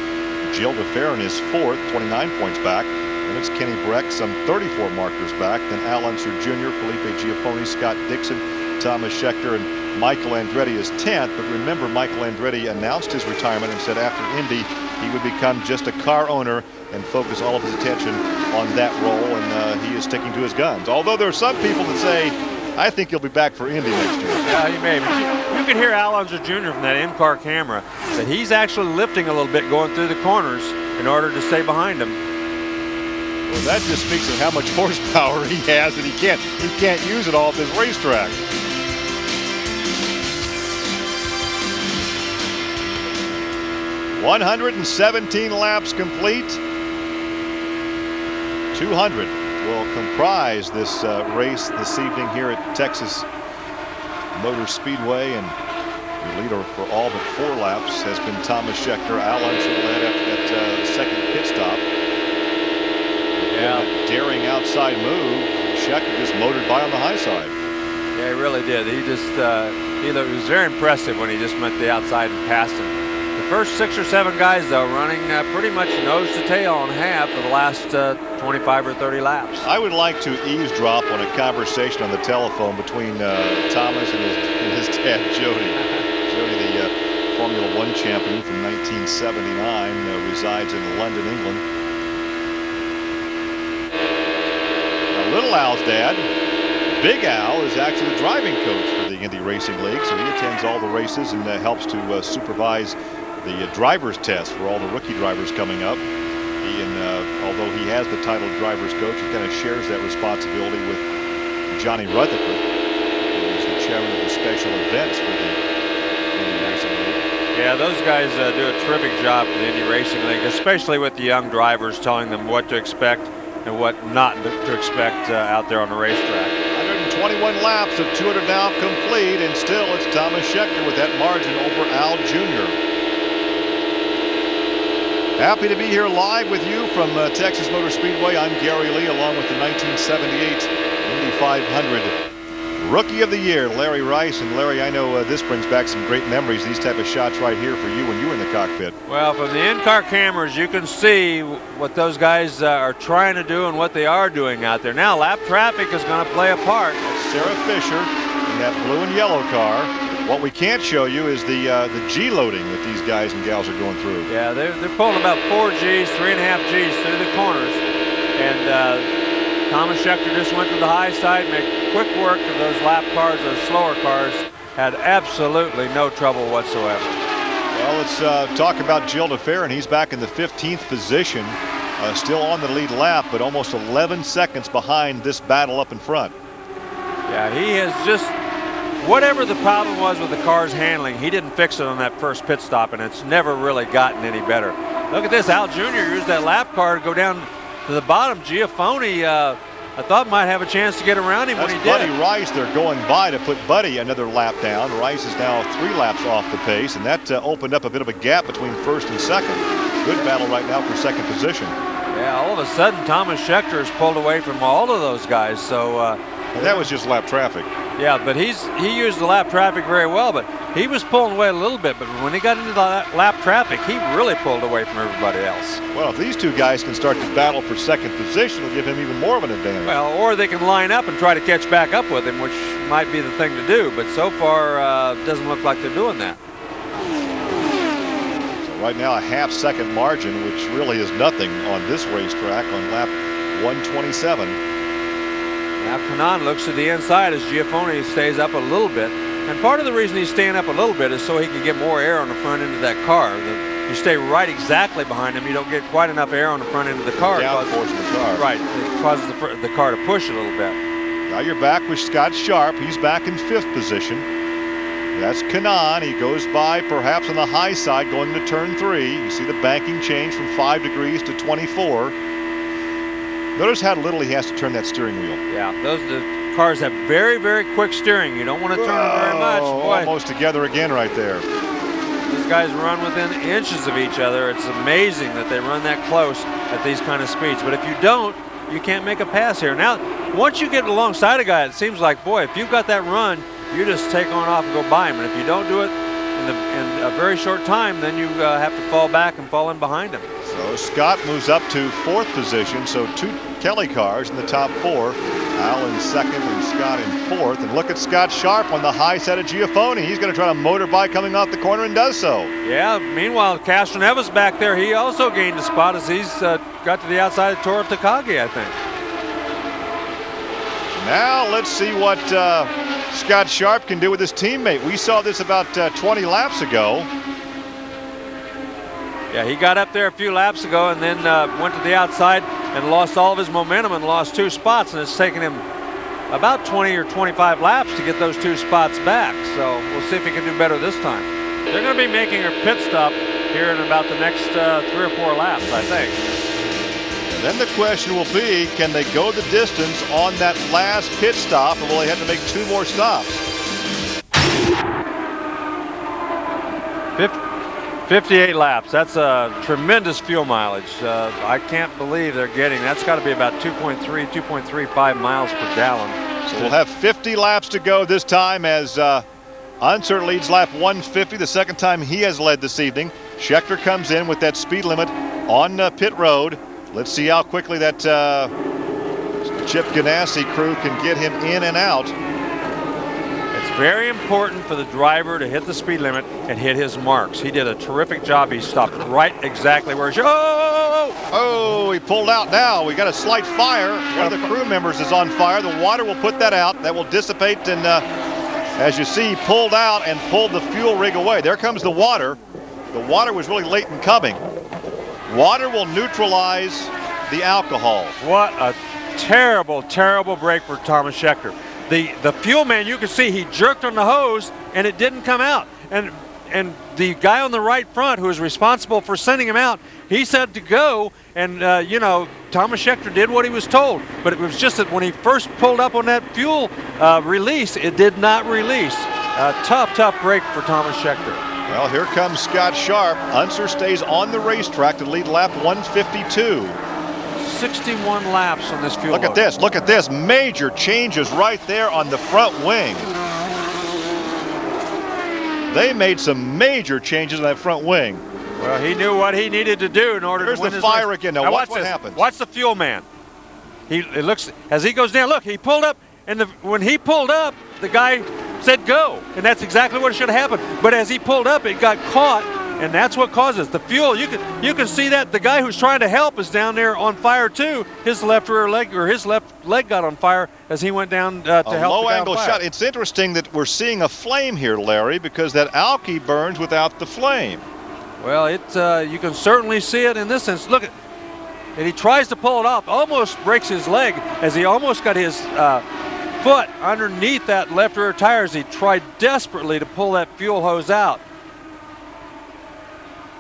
Gilles de Ferran is 4th, 29 points back. Then it's Kenny Breck, some 34 markers back. Then Al Unser Jr., Felipe Giafone, Scott Dixon, Thomas Scheckter, and Michael Andretti is 10th. But remember, Michael Andretti announced his retirement and said after Indy he would become just a car owner and focus all of his attention on that role, and he is sticking to his guns. Although there are some people that say, I think he'll be back for Indy next year. Yeah, he may. But you can hear Al Unser Jr. from that in-car camera that he's actually lifting a little bit going through the corners in order to stay behind him. Well, that just speaks of how much horsepower he has, and he can't use it all at this racetrack. "117 laps complete. 200 will comprise this race this evening here at Texas Motor Speedway, and the leader for all but 4 laps has been Thomas Scheckter. Al Unser led after that second pit stop. Yeah, daring outside move. Scheckter just motored by on the high side. Yeah, he really did. He just it was very impressive when he just went to the outside and passed him. The first 6 or 7 guys, though, running pretty much nose to tail on half of the last 25 or 30 laps. I would like to eavesdrop on a conversation on the telephone between Thomas and his dad, Jody. Jody, the Formula One champion from 1979, resides in London, England. Now, Little Al's dad, Big Al, is actually the driving coach for the Indy Racing League, so he attends all the races and helps to supervise the driver's test for all the rookie drivers coming up. He although he has the title of driver's coach, he kind of shares that responsibility with Johnny Rutherford, who is the chairman of the special events for the Indy Racing League. Yeah, those guys do a terrific job for the Indy Racing League, especially with the young drivers, telling them what to expect and what not to expect out there on the racetrack. 121 laps of 200 now complete, and still it's Thomas Scheckter with that margin over Al Jr. Happy to be here live with you from Texas Motor Speedway. I'm Gary Lee, along with the 1978 Indy 500 Rookie of the Year, Larry Rice. And Larry, I know this brings back some great memories, these type of shots right here for you when you were in the cockpit. Well, from the in-car cameras, you can see what those guys are trying to do and what they are doing out there. Now, lap traffic is going to play a part. Sarah Fisher in that blue and yellow car. What we can't show you is the G loading that these guys and gals are going through. Yeah, they're pulling about 4 Gs, 3.5 Gs through the corners. And Thomas Scheckter just went to the high side, made quick work of those lap cars, those slower cars. Had absolutely no trouble whatsoever. Well, let's talk about Gilles de Ferran. He's back in the 15th position, still on the lead lap, but almost 11 seconds behind this battle up in front. Yeah, he has just, whatever the problem was with the car's handling, he didn't fix it on that first pit stop, and it's never really gotten any better. Look at this, Al Jr. used that lap car to go down to the bottom. Giafone, I thought might have a chance to get around him when he did. Buddy Rice, they're going by to put Buddy another lap down. Rice is now 3 laps off the pace, and that opened up a bit of a gap between first and second. Good battle right now for second position. Yeah, all of a sudden Thomas Scheckter has pulled away from all of those guys. So that was just lap traffic. Yeah, but he used the lap traffic very well, but he was pulling away a little bit. But when he got into the lap traffic, he really pulled away from everybody else. Well, if these two guys can start to battle for second position, it'll give him even more of an advantage. Well, or they can line up and try to catch back up with him, which might be the thing to do. But so far, it doesn't look like they're doing that. So right now, a half-second margin, which really is nothing on this racetrack on lap 127. Now Kanaan looks to the inside as Giafone stays up a little bit. And part of the reason he's staying up a little bit is so he can get more air on the front end of that car. You stay right exactly behind him, you don't get quite enough air on the front end of the car. Downforce of the car. Right, it causes the car to push a little bit. Now you're back with Scott Sharp. He's back in 5th position. That's Kanaan. He goes by perhaps on the high side going to turn 3. You see the banking change from 5 degrees to 24. Notice how little he has to turn that steering wheel. Yeah, the cars have very, very quick steering. You don't want to turn them very much. Boy, almost together again right there. These guys run within inches of each other. It's amazing that they run that close at these kind of speeds. But if you don't, you can't make a pass here. Now, once you get alongside a guy, it seems like, boy, if you've got that run, you just take on off and go by him. And if you don't do it in a very short time, then you have to fall back and fall in behind him. So Scott moves up to 4th position. So 2 Kelly cars in the top 4. Al in 2nd and Scott in 4th. And look at Scott Sharp on the high side of Giafone. He's going to try to motor by coming off the corner and does so. Yeah, meanwhile, Castroneves back there, he also gained a spot as he's got to the outside of Toro Takagi, I think. Now let's see what Scott Sharp can do with his teammate. We saw this about 20 laps ago. Yeah, he got up there a few laps ago and then went to the outside and lost all of his momentum and lost 2 spots. And it's taken him about 20 or 25 laps to get those 2 spots back. So we'll see if he can do better this time. They're going to be making a pit stop here in about the next 3 or 4 laps, I think. And then the question will be, can they go the distance on that last pit stop, or will they have to make 2 more stops? 58 laps. That's a tremendous fuel mileage. I can't believe they're getting. That's got to be about 2.35 miles per gallon. So we'll have 50 laps to go this time as Unser leads lap 150, the second time he has led this evening. Scheckter comes in with that speed limit on pit road. Let's see how quickly that Chip Ganassi crew can get him in and out. It's very important for the driver to hit the speed limit and hit his marks. He did a terrific job. He stopped right exactly where he should. Oh, he pulled out now. We got a slight fire. One of the crew members is on fire. The water will put that out. That will dissipate, and as you see, he pulled out and pulled the fuel rig away. There comes the water. The water was really late in coming. Water will neutralize the alcohol. What a terrible, terrible break for Thomas Scheckter. The fuel man, you can see he jerked on the hose and it didn't come out. And the guy on the right front who is responsible for sending him out, he said to go, and you know, Thomas Scheckter did what he was told. But it was just that when he first pulled up on that fuel release, it did not release. A tough break for Thomas Scheckter. Well, here comes Scott Sharp. Unser stays on the racetrack to lead lap 152. 61 laps on this fuel. Look at this. Look at this. Major changes right there on the front wing. They made some major changes on that front wing. Well, he knew what he needed to do in order to win the fire again. Now watch what this. happens. Watch the fuel man. It looks as he goes down. Look, he pulled up, and when he pulled up, the guy said go, and that's exactly what should have happened. But as he pulled up, it got caught, and that's what causes the fuel. You can see that the guy who's trying to help is down there on fire too. His left rear leg or his left leg got on fire as he went down to help. A low-angle shot. It's interesting that we're seeing a flame here, Larry, because that alky burns without the flame. Well, you can certainly see it in this sense. Look at, and he tries to pull it off, almost breaks his leg as he almost got his foot underneath that left rear tire as he tried desperately to pull that fuel hose out.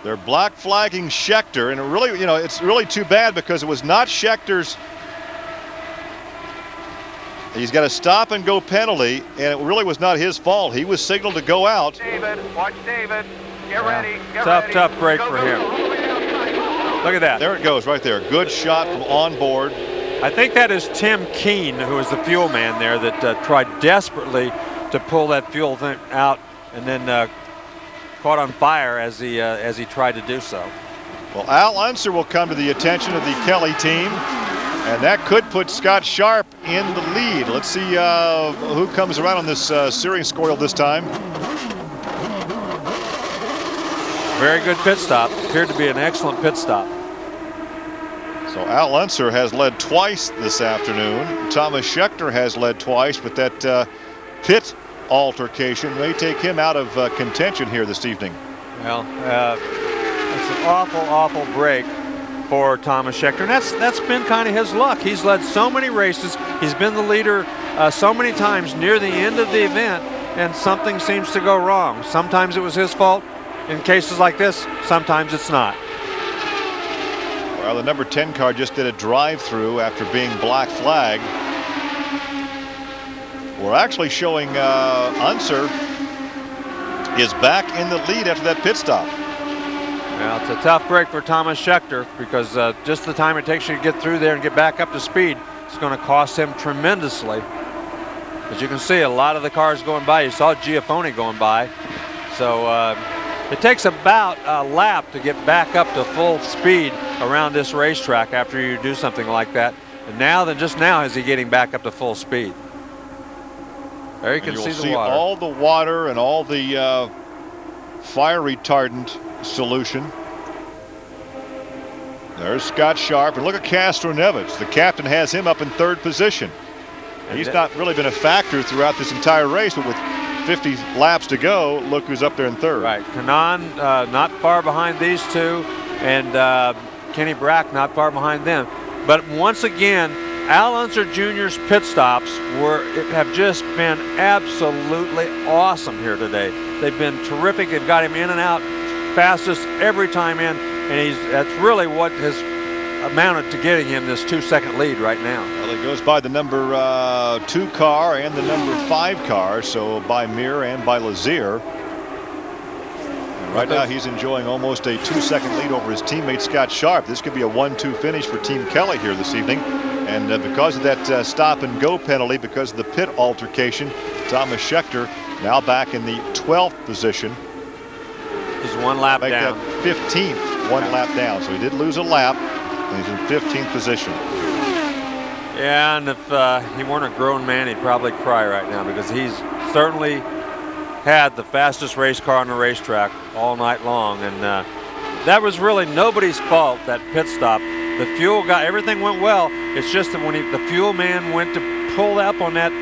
They're black flagging Schechter, and it really, it's really too bad because it was not Schechter's. He's got a stop and go penalty, and it really was not his fault. He was signaled to go out. David, watch David. Get ready. Get ready. Tough break for him. Look at that. There it goes right there. Good shot from on board. I think that is Tim Keene, who is the fuel man there, that tried desperately to pull that fuel thing out and then caught on fire as he tried to do so. Well, Al Unser will come to the attention of the Kelly team, and that could put Scott Sharp in the lead. Let's see who comes around on this steering squirrel this time. Very good pit stop. Appeared to be an excellent pit stop. So Al Unser has led twice this afternoon. Thomas Schechter has led twice, but that pit altercation may take him out of contention here this evening. Well, it's an awful break for Thomas Schechter, and that's been kind of his luck. He's led so many races. He's been the leader so many times near the end of the event, and something seems to go wrong. Sometimes it was his fault. In cases like this, sometimes it's not. Well, the number 10 car just did a drive-through after being black flagged. We're actually showing Unser is back in the lead after that pit stop. Well, it's a tough break for Thomas Schechter because just the time it takes you to get through there and get back up to speed, it's going to cost him tremendously. As you can see, a lot of the cars going by. You saw Giafone going by. So it takes about a lap to get back up to full speed around this racetrack after you do something like that. And just now is he getting back up to full speed. There you can see the water. All the water and all the fire retardant solution. There's Scott Sharp, and look at Castro Neves. The captain has him up in third position. He's not really been a factor throughout this entire race, but with 50 laps to go, look who's up there in third. Right, Kanan not far behind these two, and Kenny Brack not far behind them. But once again, Al Unser Jr.'s pit stops have just been absolutely awesome here today. They've been terrific. They've got him in and out fastest every time in, and that's really what has amounted to getting him this 2-second lead right now. Well, he goes by the number 2 car and the number 5 car, so by Mir and by Lazier. And right now he's enjoying almost a 2-second lead over his teammate Scott Sharp. This could be a 1-2 finish for Team Kelly here this evening. And because of that stop and go penalty, because of the pit altercation, Thomas Schechter now back in the 12th position. He's 1 lap down. That 15th, 1 lap down. So he did lose a lap, and he's in 15th position. Yeah, and if he weren't a grown man, he'd probably cry right now because he's certainly had the fastest race car on the racetrack all night long. And that was really nobody's fault, that pit stop. The fuel everything went well. It's just that when the fuel man went to pull up on that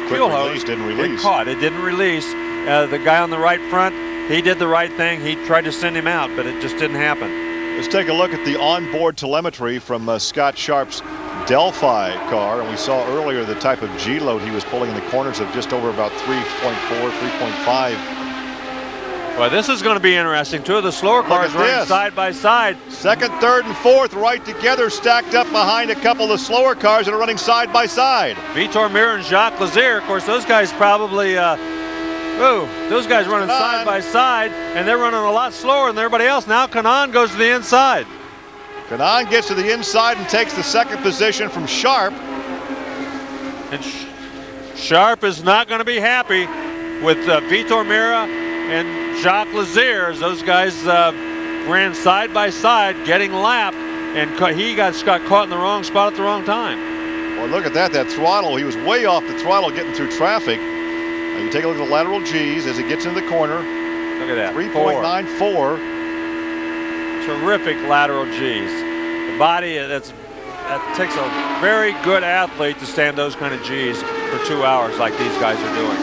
fuel hose, didn't release. It didn't release. The guy on the right front, he did the right thing. He tried to send him out, but it just didn't happen. Let's take a look at the onboard telemetry from Scott Sharp's Delphi car, and we saw earlier the type of G-load he was pulling in the corners of just over about 3.4, 3.5. Well, this is going to be interesting. Two of the slower cars running side by side. Second, third, and fourth right together, stacked up behind a couple of the slower cars that are running side by side. Vitor Mir and Jacques Lazier, of course, those guys probably, those guys running side by side, and they're running a lot slower than everybody else. Now Kanan goes to the inside. Kanaan gets to the inside and takes the second position from Sharp. And Sharp is not going to be happy with Vitor Meira and Jacques Lazier, as those guys ran side by side, getting lapped, and he got caught in the wrong spot at the wrong time. Well, look at that throttle. He was way off the throttle getting through traffic. Now you take a look at the lateral G's as he gets into the corner. Look at that. 3.94. Terrific lateral G's. The body, that takes a very good athlete to stand those kind of G's for 2 hours like these guys are doing.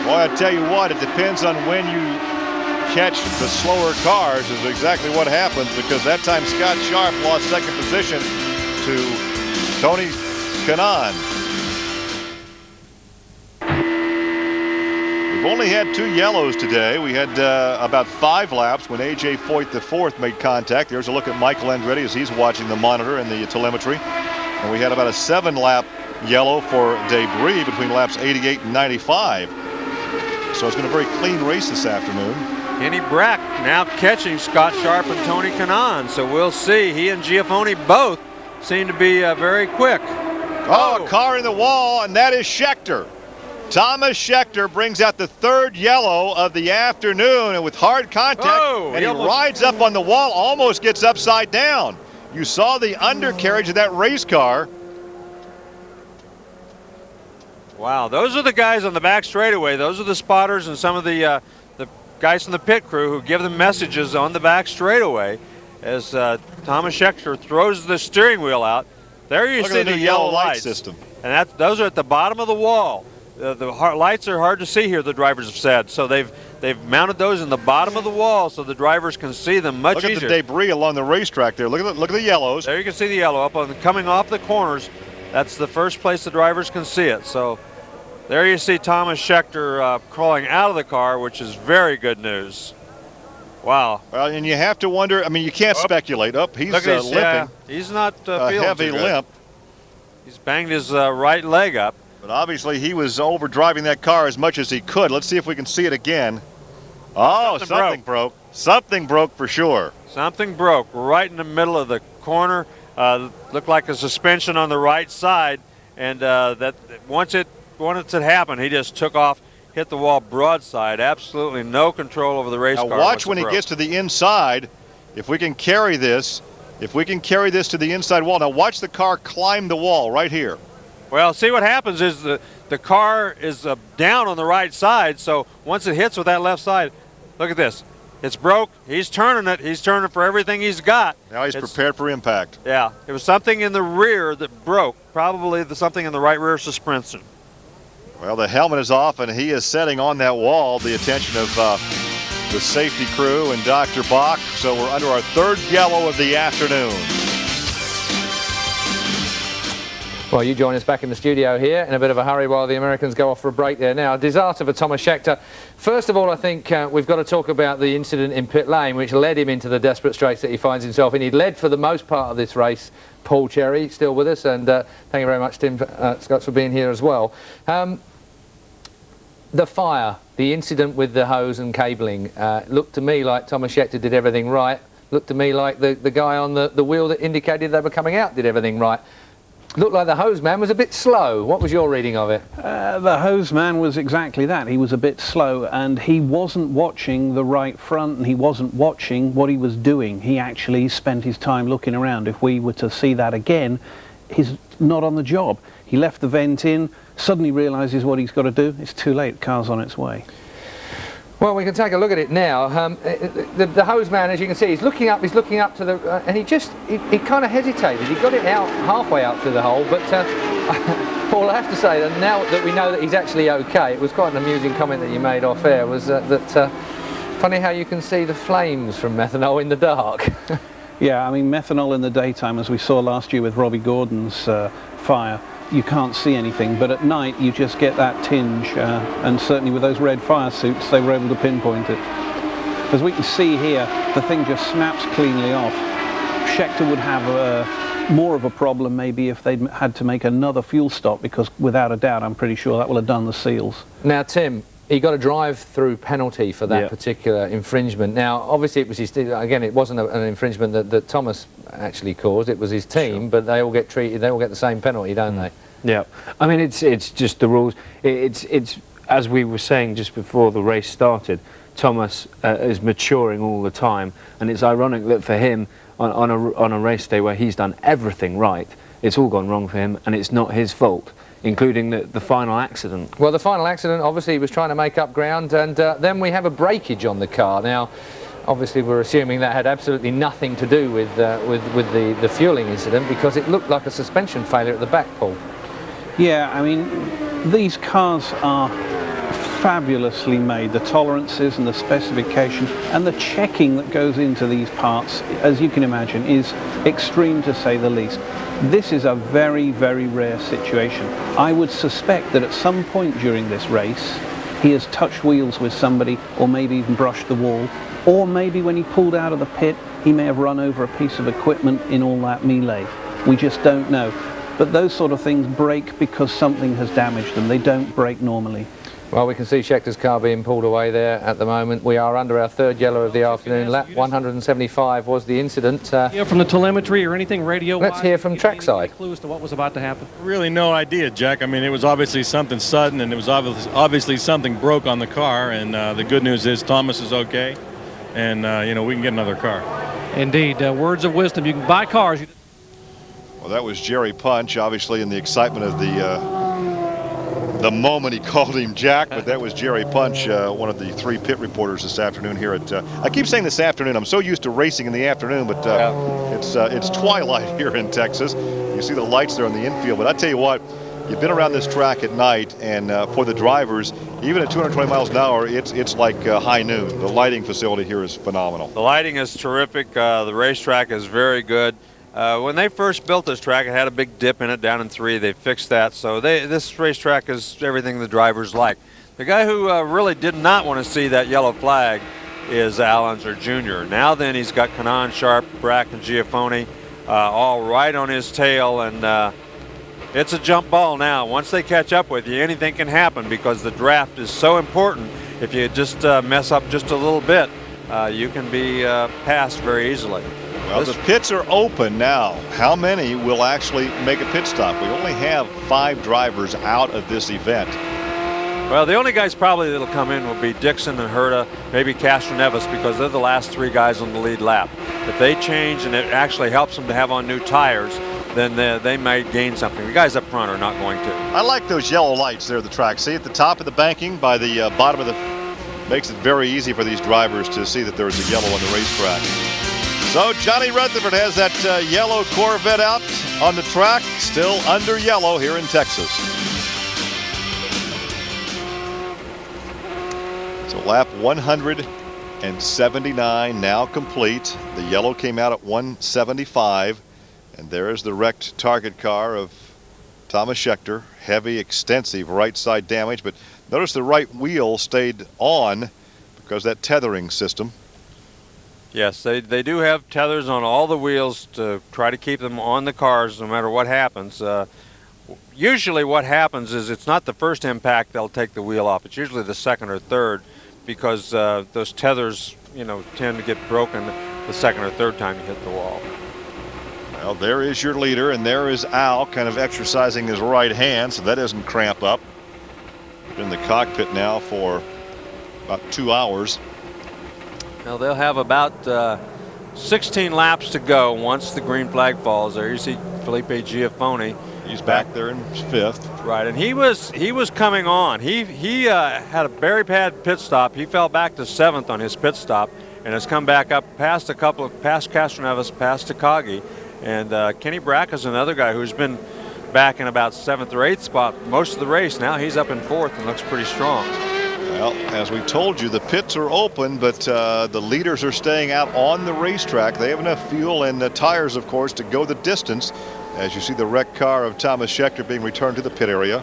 Boy, I tell you what, it depends on when you catch the slower cars is exactly what happens, because that time Scott Sharp lost second position to Tony Kanaan. We've only had 2 yellows today. We had about 5 laps when A.J. Foyt IV made contact. There's a look at Michael Andretti as he's watching the monitor and the telemetry. And we had about a 7-lap yellow for Debris between laps 88 and 95. So it's been a very clean race this afternoon. Kenny Brack now catching Scott Sharp and Tony Kanaan. So we'll see. He and Giafone both seem to be very quick. Oh, a car in the wall, and that is Scheckter. Thomas Scheckter brings out the 3rd yellow of the afternoon, and with hard contact, and he rides up on the wall, almost gets upside down. You saw the undercarriage of that race car. Wow, those are the guys on the back straightaway. Those are the spotters and some of the guys from the pit crew who give them messages on the back straightaway as Thomas Scheckter throws the steering wheel out. There you see the yellow light system. And those are at the bottom of the wall. The lights are hard to see here, the drivers have said. So they've mounted those in the bottom of the wall so the drivers can see them much easier. Look at the debris along the racetrack there. Look at the yellows. There you can see the yellow up on coming off the corners. That's the first place the drivers can see it. So there you see Thomas Scheckter crawling out of the car, which is very good news. Wow. Well, and you have to wonder, I mean, you can't speculate. He's limping. He's not feeling heavy too good. limp. He's banged his right leg up. But obviously he was overdriving that car as much as he could. Let's see if we can see it again. Oh, something broke. Something broke for sure. Something broke right in the middle of the corner. Looked like a suspension on the right side. And that once it happened, he just took off, hit the wall broadside. Absolutely no control over the race car. Now watch when he gets to the inside. If we can carry this, to the inside wall. Now watch the car climb the wall right here. Well, see what happens is the car is down on the right side. So once it hits with that left side, look at this. It's broke. He's turning it. He's turning for everything he's got. Now he's prepared for impact. Yeah. It was something in the rear that broke. Probably something in the right rear suspension. Well, the helmet is off, and he is setting on that wall the attention of the safety crew and Dr. Bach. So we're under our 3rd yellow of the afternoon. Well, you join us back in the studio here in a bit of a hurry while the Americans go off for a break there now. Disaster for Thomas Scheckter. First of all, I think we've got to talk about the incident in pit lane, which led him into the desperate straits that he finds himself in. He led for the most part of this race. Paul Cherry still with us, and thank you very much, Tim Scotts, for being here as well. The fire, the incident with the hose and cabling, looked to me like Thomas Scheckter did everything right. Looked to me like the guy on the wheel that indicated they were coming out did everything right. Looked like the hose man was a bit slow. What was your reading of it? The hose man was exactly that. He was a bit slow, and he wasn't watching the right front, and he wasn't watching what he was doing. He actually spent his time looking around. If we were to see that again, he's not on the job. He left the vent in, suddenly realizes what he's got to do. It's too late. Car's on its way. Well, we can take a look at it now. The hose man, as you can see, he's looking up to the, and he kind of hesitated. He got it out halfway out through the hole, but Paul, I have to say that now that we know that he's actually okay, it was quite an amusing comment that you made off air. Was that funny how you can see the flames from methanol in the dark? Yeah, I mean, methanol in the daytime, as we saw last year with Robbie Gordon's fire, you can't see anything, but at night you just get that tinge, and certainly with those red fire suits they were able to pinpoint it. As we can see here, the thing just snaps cleanly off. Scheckter would have more of a problem maybe if they'd had to make another fuel stop, because without a doubt I'm pretty sure that will have done the seals. Now Tim, he got a drive-through penalty for that particular infringement. Now, obviously, it was his. Again, it wasn't an infringement that Thomas actually caused. It was his team, but they all get treated. They all get the same penalty, don't they? Yeah. I mean, it's just the rules. It's as we were saying just before the race started. Thomas is maturing all the time, and it's ironic that for him, on a race day where he's done everything right, it's all gone wrong for him, and it's not his fault, including the final accident. Well, the final accident, obviously, he was trying to make up ground, and then we have a breakage on the car. Now, obviously, we're assuming that had absolutely nothing to do with the fueling incident, because it looked like a suspension failure at the back, Paul. Yeah, I mean, these cars are fabulously made. The tolerances and the specification and the checking that goes into these parts, as you can imagine, is extreme to say the least. This is a very, very rare situation. I would suspect that at some point during this race, he has touched wheels with somebody, or maybe even brushed the wall, or maybe when he pulled out of the pit, he may have run over a piece of equipment in all that melee. We just don't know. But those sort of things break because something has damaged them. They don't break normally. Well, we can see Schechter's car being pulled away there at the moment. We are under our third yellow of the afternoon. Lap 175 was the incident. Hear from the telemetry or anything radio? Let's hear from trackside. Clues to what was about to happen? Really no idea, Jack. I mean, it was obviously something sudden, and it was obviously something broke on the car. And the good news is Thomas is okay, and you know, we can get another car. Indeed, words of wisdom. You can buy cars. Well, that was Jerry Punch, obviously in the excitement of the moment he called him Jack, but that was Jerry Punch, one of the 3 pit reporters this afternoon here at, I keep saying this afternoon, I'm so used to racing in the afternoon, but it's twilight here in Texas. You see the lights there on the infield, but I tell you what, you've been around this track at night, and for the drivers, even at 220 miles an hour, it's like high noon. The lighting facility here is phenomenal. The lighting is terrific. The racetrack is very good. When they first built this track, it had a big dip in it down in 3. They fixed that, so this racetrack is everything the drivers like. The guy who really did not want to see that yellow flag is Al Unser Jr. Now then, he's got Kanaan, Sharp, Brack, and Giafone all right on his tail, and it's a jump ball now. Once they catch up with you, anything can happen because the draft is so important. If you just mess up just a little bit, you can be passed very easily. Well, the pits are open now. How many will actually make a pit stop? We only have 5 drivers out of this event. Well, the only guys probably that'll come in will be Dixon and Herta, maybe Castroneves, because they're the last 3 guys on the lead lap. If they change and it actually helps them to have on new tires, then they might gain something. The guys up front are not going to. I like those yellow lights there at the track. See, at the top of the banking by the bottom of the, makes it very easy for these drivers to see that there's a yellow on the racetrack. So Johnny Rutherford has that yellow Corvette out on the track, still under yellow here in Texas. So lap 179 now complete. The yellow came out at 175, and there's the wrecked target car of Thomas Schechter. Heavy, extensive right side damage, but notice the right wheel stayed on because that tethering system. Yes, they do have tethers on all the wheels to try to keep them on the cars no matter what happens. Usually what happens is it's not the first impact they'll take the wheel off. It's usually the second or third because those tethers, you know, tend to get broken the second or third time you hit the wall. Well, there is your leader, and there is Al kind of exercising his right hand so that doesn't cramp up. Been in the cockpit now for about 2 hours. Now they'll have about 16 laps to go once the green flag falls. There you see Felipe Giafone. He's back there in 5th. Right, and he was coming on. He had a very bad pit stop. He fell back to 7th on his pit stop and has come back up past past Castroneves, past Takagi, and Kenny Brack is another guy who's been back in about 7th or 8th spot most of the race. Now he's up in 4th and looks pretty strong. Well, as we told you, the pits are open, but the leaders are staying out on the racetrack. They have enough fuel and tires, of course, to go the distance. As you see the wrecked car of Thomas Schechter being returned to the pit area.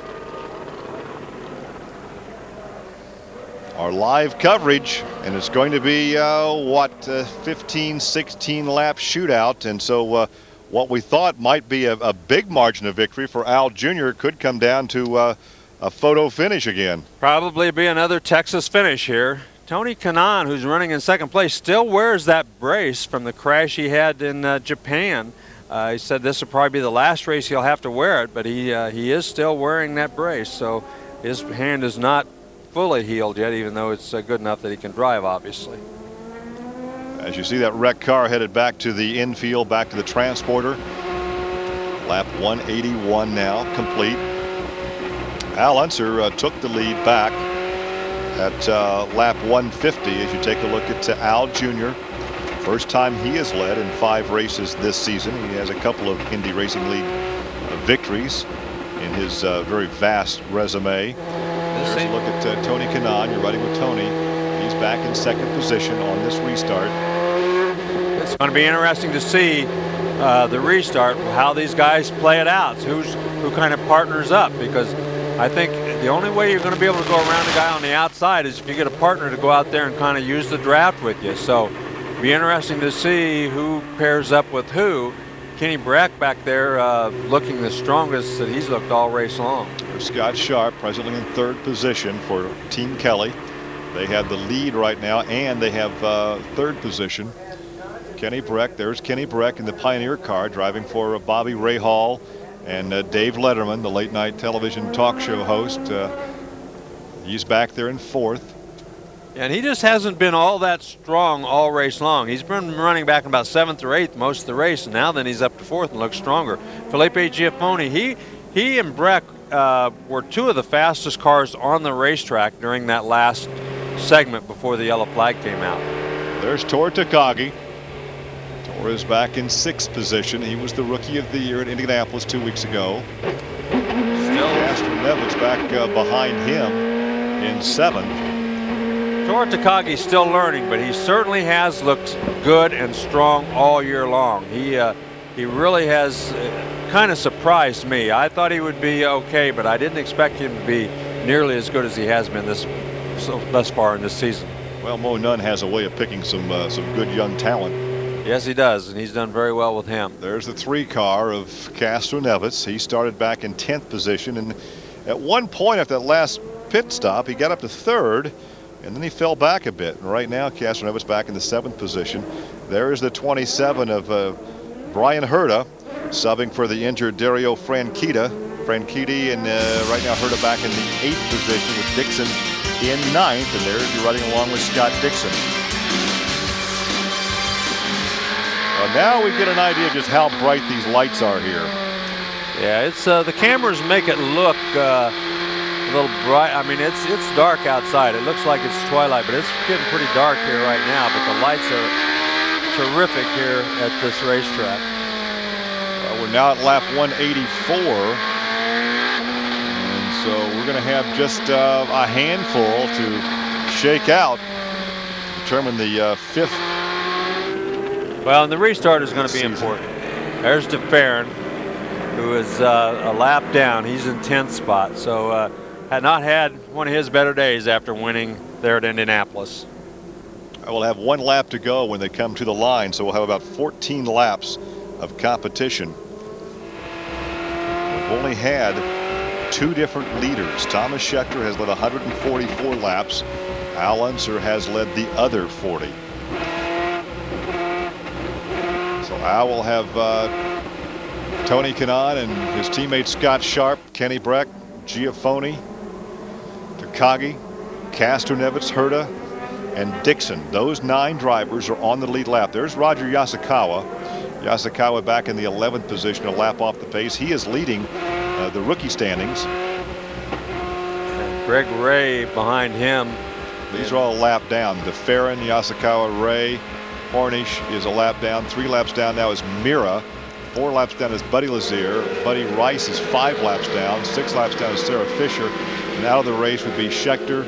Our live coverage, and it's going to be, 15, 16 lap shootout. And so what we thought might be a big margin of victory for Al Jr. could come down to a photo finish again. Probably be another Texas finish here. Tony Kanaan, who's running in second place, still wears that brace from the crash he had in Japan. He said this will probably be the last race he'll have to wear it, but he is still wearing that brace, so his hand is not fully healed yet, even though it's good enough that he can drive, obviously. As you see that wrecked car headed back to the infield, back to the transporter. Lap 181 now complete. Al Unser took the lead back at lap 150 as you take a look at Al Jr. First time he has led in 5 races this season. He has a couple of Indy Racing League victories in his very vast resume. There's a look at Tony Kanaan. You're riding with Tony. He's back in second position on this restart. It's going to be interesting to see the restart, how these guys play it out, who kind of partners up, because I think the only way you're going to be able to go around a guy on the outside is if you get a partner to go out there and kind of use the draft with you. So it'll be interesting to see who pairs up with who. Kenny Brack back there looking the strongest that he's looked all race long. Scott Sharp presently in third position for Team Kelly. They have the lead right now, and they have third position. Kenny Breck, there's Kenny Breck in the Pioneer car driving for Bobby Rahal and Dave Letterman, the late night television talk show host. He's back there in fourth. And he just hasn't been all that strong all race long. He's been running back in about 7th or 8th most of the race, and now then he's up to 4th and looks stronger. Felipe Giaffoni, he and Breck were 2 of the fastest cars on the racetrack during that last segment before the yellow flag came out. There's Tor Takagi. Tor is back in 6th position. He was the Rookie of the Year at Indianapolis 2 weeks ago. Still Castroneves back behind him in 7th. Tor Takagi's still learning, but he certainly has looked good and strong all year long. He really has kind of surprised me. I thought he would be okay, but I didn't expect him to be nearly as good as he has been thus far in this season. Well, Mo Nunn has a way of picking some good young talent. Yes, he does, and he's done very well with him. There's the 3 car of Castroneves. He started back in 10th position, and at one point after that last pit stop, he got up to 3rd. And then he fell back a bit. And right now, Castroneves back in the 7th position. There is the 27 of Brian Herta, subbing for the injured Dario Franchitti. And right now, Herta back in the 8th position with Dixon in 9th. And there's you riding along with Scott Dixon. Well, now we get an idea of just how bright these lights are here. Yeah, it's the cameras make it look a little bright. I mean, it's dark outside. It looks like it's twilight, but it's getting pretty dark here right now. But the lights are terrific here at this racetrack. Well, we're now at lap 184, and so we're going to have just a handful to shake out, determine the 5th. Well, and the restart is going to be important. There's DeFerrin, who is a lap down. He's in 10th spot, so had not had one of his better days after winning there at Indianapolis. I will have 1 lap to go when they come to the line, so we'll have about 14 laps of competition. We've only had 2 different leaders. Thomas Scheckter has led 144 laps. Al Unser has led the other 40. So Al will have Tony Kanaan and his teammate Scott Sharp, Kenny Breck, Giaffoni, Takagi, Castroneves, Herta, and Dixon. Those 9 drivers are on the lead lap. There's Roger Yasukawa. Yasukawa back in the 11th position, a lap off the pace. He is leading the rookie standings. And Greg Ray behind him. These are all a lap down. DeFerrin, Yasukawa, Ray, Hornish is a lap down. 3 laps down now is Mira. 4 laps down is Buddy Lazier. Buddy Rice is 5 laps down. 6 laps down is Sarah Fisher. And out of the race would be Scheckter,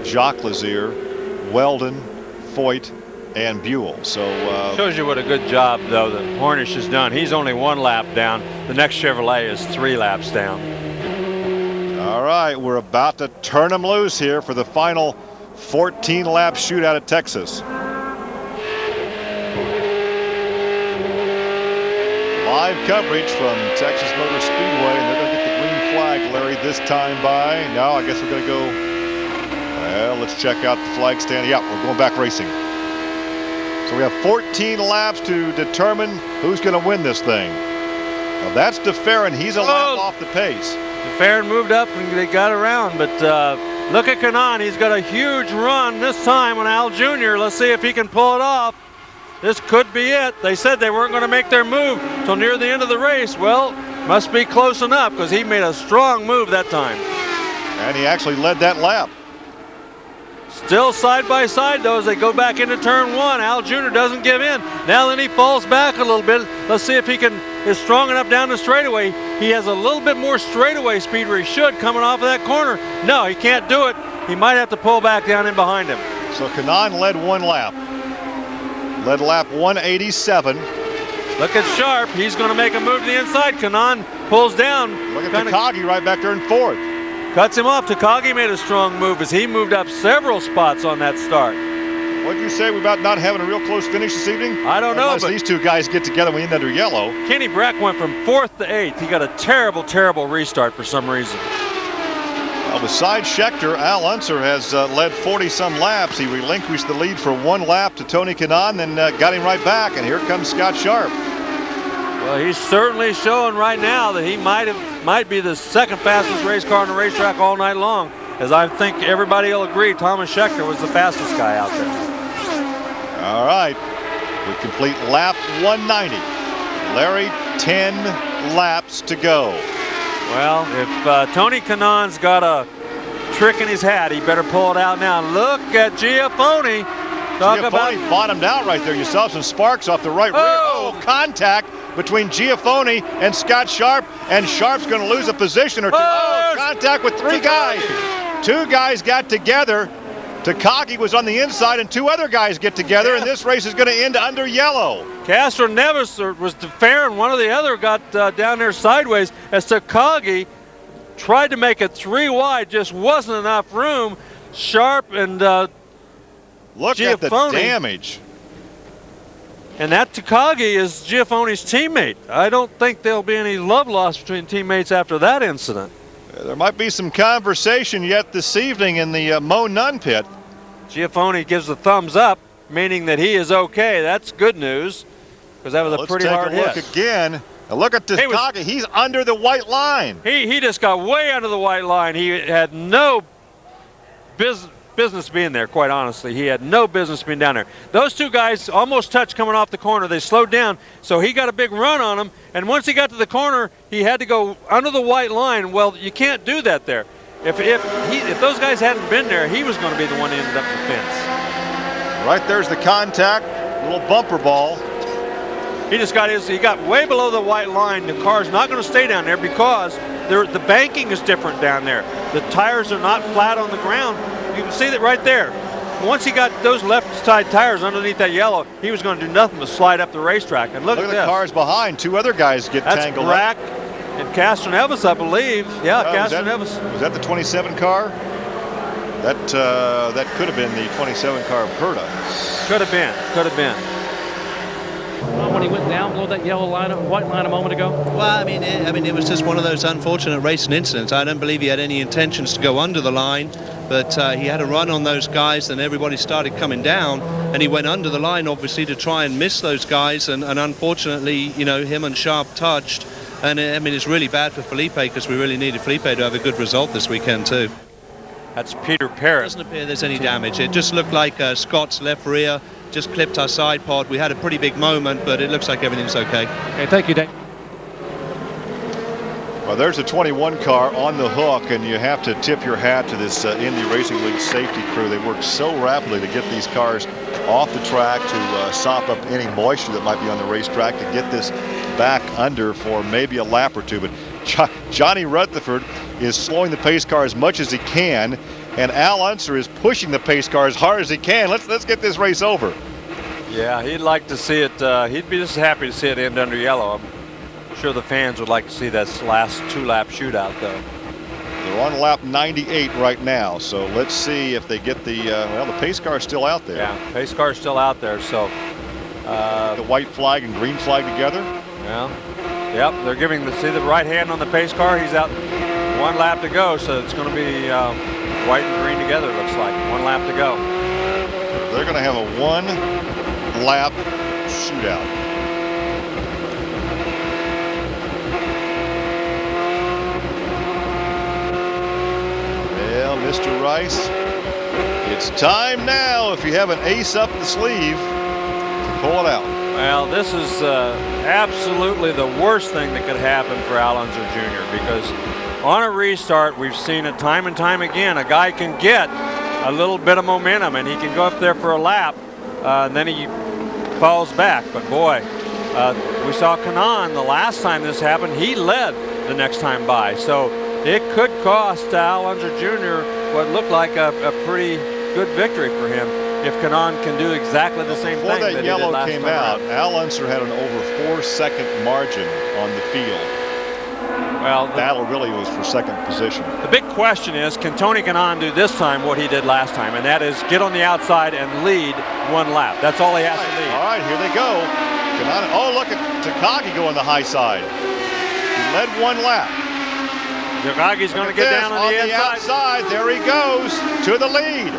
Jacques Lazier, Weldon, Foyt, and Buell. So shows you what a good job though that Hornish has done. He's only 1 lap down. The next Chevrolet is 3 laps down. All right, we're about to turn them loose here for the final 14 lap shootout at Texas. Live coverage from Texas Motor Speedway, and they're going to get the green flag, Larry, this time by. No, I guess we're going to go. Well, let's check out the flag stand. Yeah, we're going back racing. So we have 14 laps to determine who's going to win this thing. Now that's DeFerrin. He's a lap off the pace. DeFerrin moved up and they got around, but look at Kanaan. He's got a huge run this time on Al Jr. Let's see if he can pull it off. This could be it. They said they weren't going to make their move till near the end of the race. Well, must be close enough because he made a strong move that time. And he actually led that lap. Still side by side though as they go back into turn one. Al Jr. doesn't give in. Now then he falls back a little bit. Let's see if he is strong enough down the straightaway. He has a little bit more straightaway speed where he should coming off of that corner. No, he can't do it. He might have to pull back down in behind him. So Kanaan led one lap. Led lap 187. Look at Sharp. He's going to make a move to the inside. Kanaan pulls down. Look at Takagi right back there in fourth. Cuts him off. Takagi made a strong move as he moved up several spots on that start. What did you say about not having a real close finish this evening? I don't know. Unless these two guys get together and we end under yellow. Kenny Brack went from 4th to 8th. He got a terrible, terrible restart for some reason. Well, besides Schechter, Al Unser has led 40-some laps. He relinquished the lead for one lap to Tony Kanaan, then got him right back. And here comes Scott Sharp. Well, he's certainly showing right now that he might be the second fastest race car on the racetrack all night long. As I think everybody will agree, Thomas Schechter was the fastest guy out there. All right, we complete lap 190. Larry, 10 laps to go. Well, if Tony Kanaan's got a trick in his hat, he better pull it out now. Look at Giafone. Giafone bottomed out right there. You saw some sparks off the right rear. Oh, contact between Giafone and Scott Sharp, and Sharp's going to lose a position or two. Oh, contact with three guys. Two guys got together. Takagi was on the inside, and two other guys get together, and this race is going to end under yellow. Castro Neves was DeFerrin. One or the other got down there sideways as Takagi tried to make it 3 wide. Just wasn't enough room. Sharp and look Giafone, at the damage. And that Takagi is Giafone's teammate. I don't think there'll be any love lost between teammates after that incident. There might be some conversation yet this evening in the Mo Nunn pit. Giafone gives a thumbs up, meaning that he is okay. That's good news, because that was a pretty hard hit. Let's take a look again. Now look at Takagi. He's under the white line. He just got way under the white line. He had no business being there, quite honestly. He had no business being down there. Those two guys almost touched coming off the corner. They slowed down, so he got a big run on him. And once he got to the corner, he had to go under the white line. Well, you can't do that there. If those guys hadn't been there, he was going to be the one that ended up the fence. Right there's the contact, little bumper ball. He got way below the white line. The car's not going to stay down there because the banking is different down there. The tires are not flat on the ground. You can see that right there. Once he got those left side tires underneath that yellow, he was going to do nothing but slide up the racetrack. And look at the cars behind. Two other guys get tangled up. That's Brack and Castro Neves, I believe. Yeah, Castro Neves. Was that the 27 car? That could have been the 27 car of Perda. Could have been. When he went down below that white line a moment ago? Well, I mean, it was just one of those unfortunate racing incidents. I don't believe he had any intentions to go under the line, but he had a run on those guys, and everybody started coming down, and he went under the line, obviously, to try and miss those guys, and unfortunately, you know, him and Sharp touched, and I mean, it's really bad for Felipe because we really needed Felipe to have a good result this weekend too. That's Peter Parrott. It doesn't appear there's any damage. It just looked like Scott's left rear just clipped our side pod. We had a pretty big moment, but it looks like everything's okay. Okay, thank you, Dave. Well, there's a 21 car on the hook, and you have to tip your hat to this Indy Racing League safety crew. They work so rapidly to get these cars off the track to sop up any moisture that might be on the racetrack to get this back under for maybe a lap or two. But Johnny Rutherford is slowing the pace car as much as he can, and Al Unser is pushing the pace car as hard as he can. Let's get this race over. Yeah, he'd like to see it. He'd be just happy to see it end under yellow. I'm sure the fans would like to see that last 2-lap shootout, though. They're on lap 98 right now, so let's see if they get the the pace car is still out there. Yeah, pace car is still out there. So the white flag and green flag together. Yeah. Yep, they're giving see the right hand on the pace car. He's out. 1 lap to go, so it's going to be white and green together, looks like. 1 lap to go. They're going to have a 1-lap shootout. Well, Mr. Rice, it's time now, if you have an ace up the sleeve, to pull it out. Well, this is absolutely the worst thing that could happen for Al Unser Jr. because on a restart, we've seen it time and time again. A guy can get a little bit of momentum and he can go up there for a lap, and then he falls back. But boy, we saw Kanaan the last time this happened. He led the next time by. So it could cost Al Unser Jr. what looked like a pretty good victory for him if Kanaan can do exactly the same thing Before that that yellow he did last came time out, around. Al Unser had an over 4-second margin on the field. Well, the battle really was for second position. The big question is, can Tony Kanaan do this time what he did last time? And that is get on the outside and lead 1 lap. That's all he has to lead. All right, here they go. Kanaan, oh, look at Takagi going the high side. He led 1 lap. Takagi's going to get down on the outside. There he goes to the lead.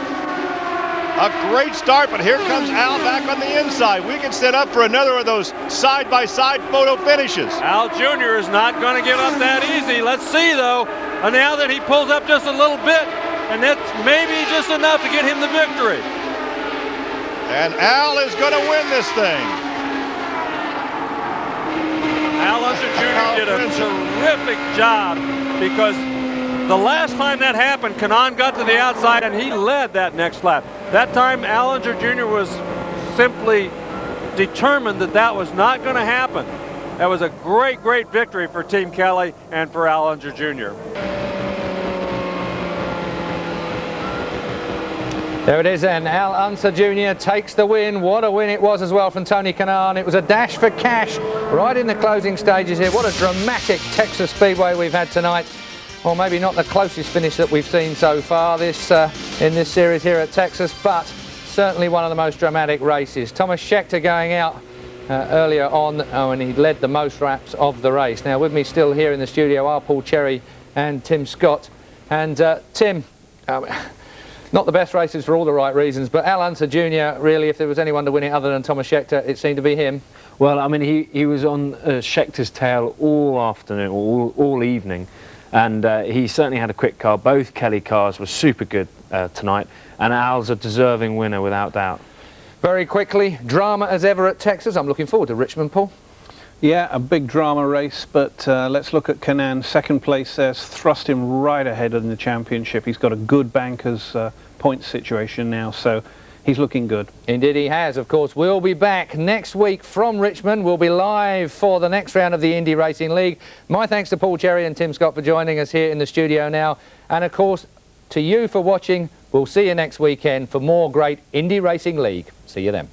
A great start, but here comes Al back on the inside. We can set up for another of those side-by-side photo finishes. Al Jr. is not going to give up that easy. Let's see, though. And now that he pulls up just a little bit, and that's maybe just enough to get him the victory. And Al is going to win this thing. Al Unser Jr. did a terrific job because the last time that happened, Kanaan got to the outside and he led that next lap. That time, Al Unser Jr. was simply determined that that was not going to happen. That was a great, great victory for Team Kelly and for Al Unser Jr. There it is, and Al Unser Jr. takes the win. What a win it was as well from Tony Kanaan. It was a dash for cash right in the closing stages here. What a dramatic Texas Speedway we've had tonight. Well, maybe not the closest finish that we've seen so far in this series here at Texas, but certainly one of the most dramatic races. Thomas Scheckter going out earlier on, and he led the most laps of the race. Now with me still here in the studio are Paul Cherry and Tim Scott. And Tim, not the best races for all the right reasons, but Al Unser Jr., really, if there was anyone to win it other than Thomas Scheckter, it seemed to be him. Well, I mean, he was on Schecter's tail all afternoon, all evening. And he certainly had a quick car. Both Kelly cars were super good tonight, and Al's a deserving winner without doubt. Very quickly, drama as ever at Texas. I'm looking forward to Richmond, Paul. Yeah, a big drama race, but let's look at Kanaan. Second place there's thrust him right ahead in the championship. He's got a good bankers point situation now, so he's looking good. Indeed he has, of course. We'll be back next week from Richmond. We'll be live for the next round of the Indy Racing League. My thanks to Paul Cherry and Tim Scott for joining us here in the studio now. And of course, to you for watching. We'll see you next weekend for more great Indy Racing League. See you then.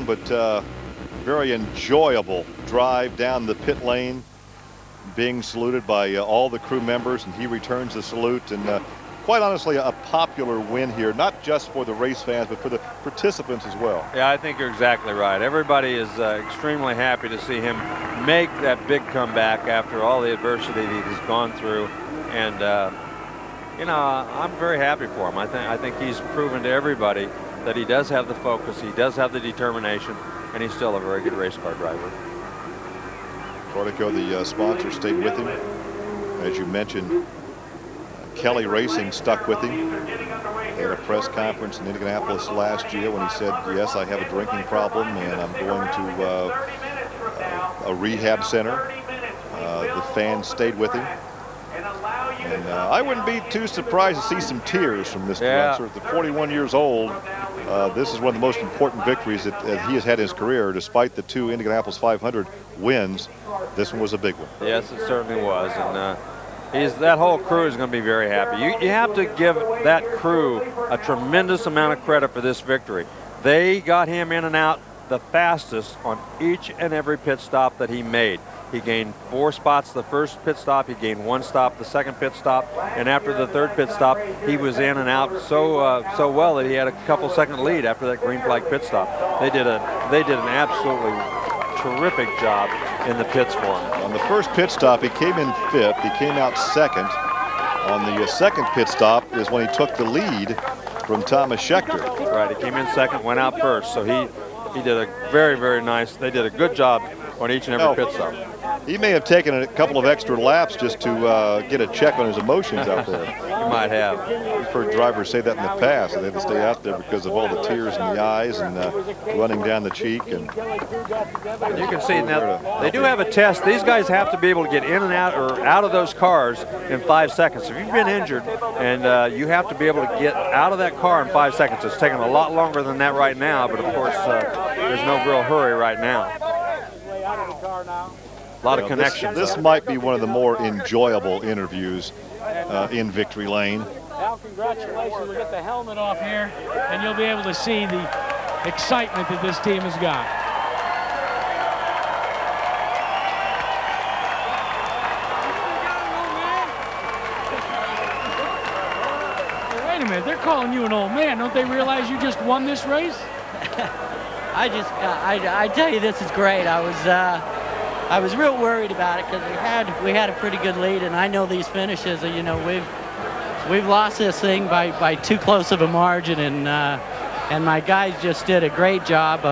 But very enjoyable drive down the pit lane, being saluted by all the crew members, and he returns the salute. And quite honestly, a popular win here, not just for the race fans, but for the participants as well. Yeah, I think you're exactly right. Everybody is extremely happy to see him make that big comeback after all the adversity that he's gone through. And, you know, I'm very happy for him. I think he's proven to everybody that he does have the focus, he does have the determination, and he's still a very good race car driver. Cortico, the sponsor, stayed with him. As you mentioned, Kelly Racing stuck with him. They had a press conference in Indianapolis last year when he said, yes, I have a drinking problem, and I'm going to a rehab center. The fans stayed with him. And I wouldn't be too surprised to see some tears from Mr. Unser. At the 41 years old, this is one of the most important victories that he has had in his career. Despite the 2 Indianapolis 500 wins, this one was a big one. Yes, it certainly was. And that whole crew is going to be very happy. You have to give that crew a tremendous amount of credit for this victory. They got him in and out the fastest on each and every pit stop that he made. He gained 4 spots the first pit stop. He gained 1 stop the second pit stop. And after the third pit stop, he was in and out so well that he had a couple-second lead after that green flag pit stop. They did an absolutely terrific job in the pits for him. On the first pit stop, he came in 5th. He came out 2nd. On the second pit stop is when he took the lead from Thomas Scheckter. Right, he came in 2nd, went out 1st. So he did a very, very nice. They did a good job on each and every pit stop. He may have taken a couple of extra laps just to get a check on his emotions out there. He might have. We've heard drivers say that in the past. They had to stay out there because of all the tears in the eyes and running down the cheek. And you can see now they do have a test. These guys have to be able to get in and out or out of those cars in 5 seconds. If you've been injured and you have to be able to get out of that car in 5 seconds, it's taking a lot longer than that right now. But of course, there's no real hurry right now. A lot of connections. This might be one of the more enjoyable interviews in Victory Lane. Al, congratulations. We'll get the helmet off here, and you'll be able to see the excitement that this team has got. Hey, wait a minute. They're calling you an old man. Don't they realize you just won this race? I tell you, this is great. I was real worried about it because we had a pretty good lead, and I know these finishes. You know, we've lost this thing by too close of a margin, and my guys just did a great job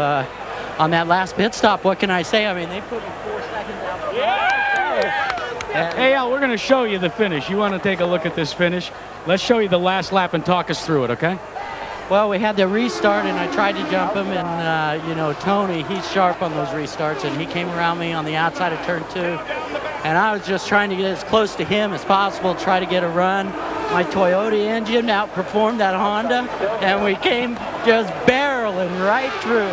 on that last pit stop. What can I say? I mean, they put me 4 seconds out. Yeah. Hey Al, we're going to show you the finish. You want to take a look at this finish? Let's show you the last lap and talk us through it, okay? Well, we had the restart, and I tried to jump him, and, you know, Tony, he's sharp on those restarts, and he came around me on the outside of turn 2, and I was just trying to get as close to him as possible, try to get a run. My Toyota engine outperformed that Honda, and we came just barreling right through,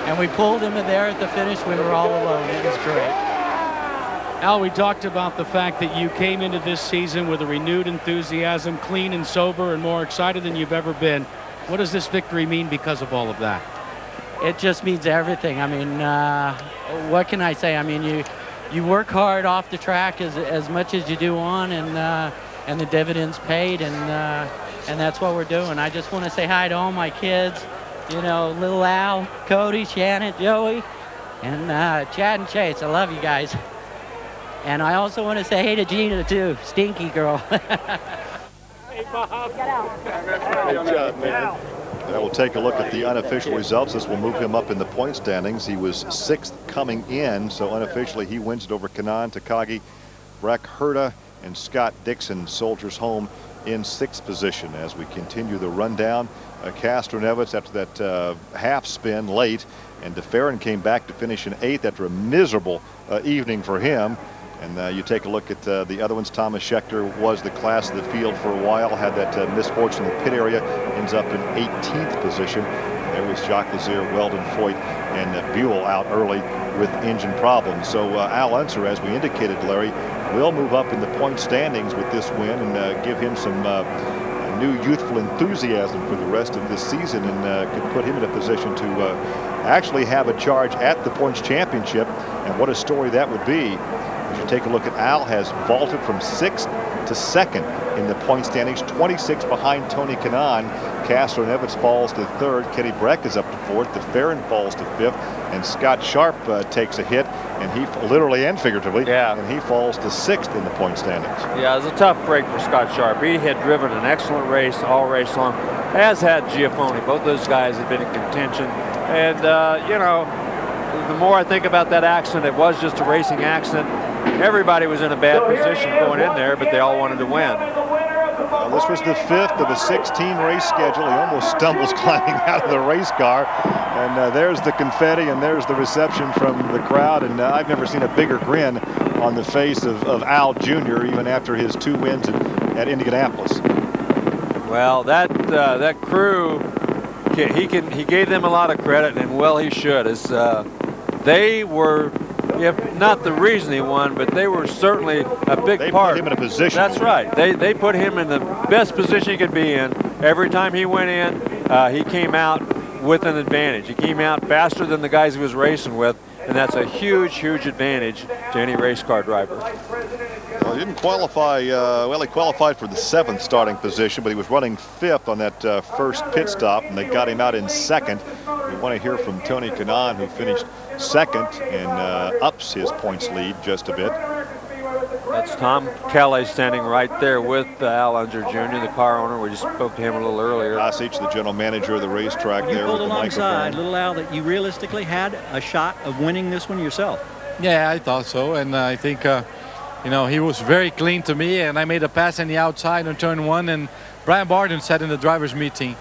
and we pulled him in there at the finish. We were all alone. It was great. Al, we talked about the fact that you came into this season with a renewed enthusiasm, clean and sober and more excited than you've ever been. What does this victory mean because of all of that? It just means everything. I mean, what can I say? I mean, you work hard off the track as much as you do on, and the dividends paid, and that's what we're doing. I just want to say hi to all my kids, you know, little Al, Cody, Shannon, Joey, and Chad and Chase. I love you guys. And I also want to say hey to Gina, too. Stinky girl. Hey, Bob. Get out. Good job, man. We'll take a look at the unofficial results. This will move him up in the point standings. He was 6th coming in, so unofficially he wins it over Kanaan, Takagi, Breck Herta, and Scott Dixon. Soldiers home in 6th position. As we continue the rundown, Castro-Neves after that half spin late, and DeFerrin came back to finish in 8th after a miserable evening for him. And you take a look at the other ones. Thomas Scheckter was the class of the field for a while, had that misfortune in the pit area, ends up in 18th position. There was Jacques Lazier, Weldon, Foyt, and Buell out early with engine problems. So Al Unser, as we indicated, Larry, will move up in the point standings with this win and give him some new youthful enthusiasm for the rest of this season, and could put him in a position to actually have a charge at the points championship. And what a story that would be. As you take a look at Al, has vaulted from 6th to 2nd in the point standings, 26 behind Tony Kanaan. Castro-Neves falls to 3rd. Kenny Breck is up to 4th. DeFerrin falls to 5th. And Scott Sharp takes a hit, and he literally and figuratively, and he falls to 6th in the point standings. Yeah, it was a tough break for Scott Sharp. He had driven an excellent race all race long, as had Giafone. Both those guys had been in contention. And, you know, the more I think about that accident, it was just a racing accident. Everybody was in a bad position going in there, but they all wanted to win. Well, Well, this was the 5th of a 16-race schedule. He almost stumbles climbing out of the race car. And there's the confetti, and there's the reception from the crowd. And I've never seen a bigger grin on the face of Al Jr., even after his 2 wins at Indianapolis. Well, that crew, he gave them a lot of credit, and well, he should. As they were, if not the reason he won, but they were certainly a big part. They put him in a position. That's right. They put him in the best position he could be in. Every time he went in, he came out with an advantage. He came out faster than the guys he was racing with, and that's a huge, huge advantage to any race car driver. Well, he didn't qualify. Well, he qualified for the 7th starting position, but he was running 5th on that first pit stop, and they got him out in 2nd. We want to hear from Tony Kanaan, who finished 2nd and ups his points lead just a bit. That's Tom Kelly standing right there with Al Unser Jr., the car owner. We just spoke to him a little earlier. Gossage, the general manager of the racetrack, You there pulled with the alongside, microphone. little Al, that you realistically had a shot of winning this one yourself. Yeah, I thought so, and I think you know, he was very clean to me, and I made a pass in the outside on turn 1, and Brian Barden said in the drivers meeting,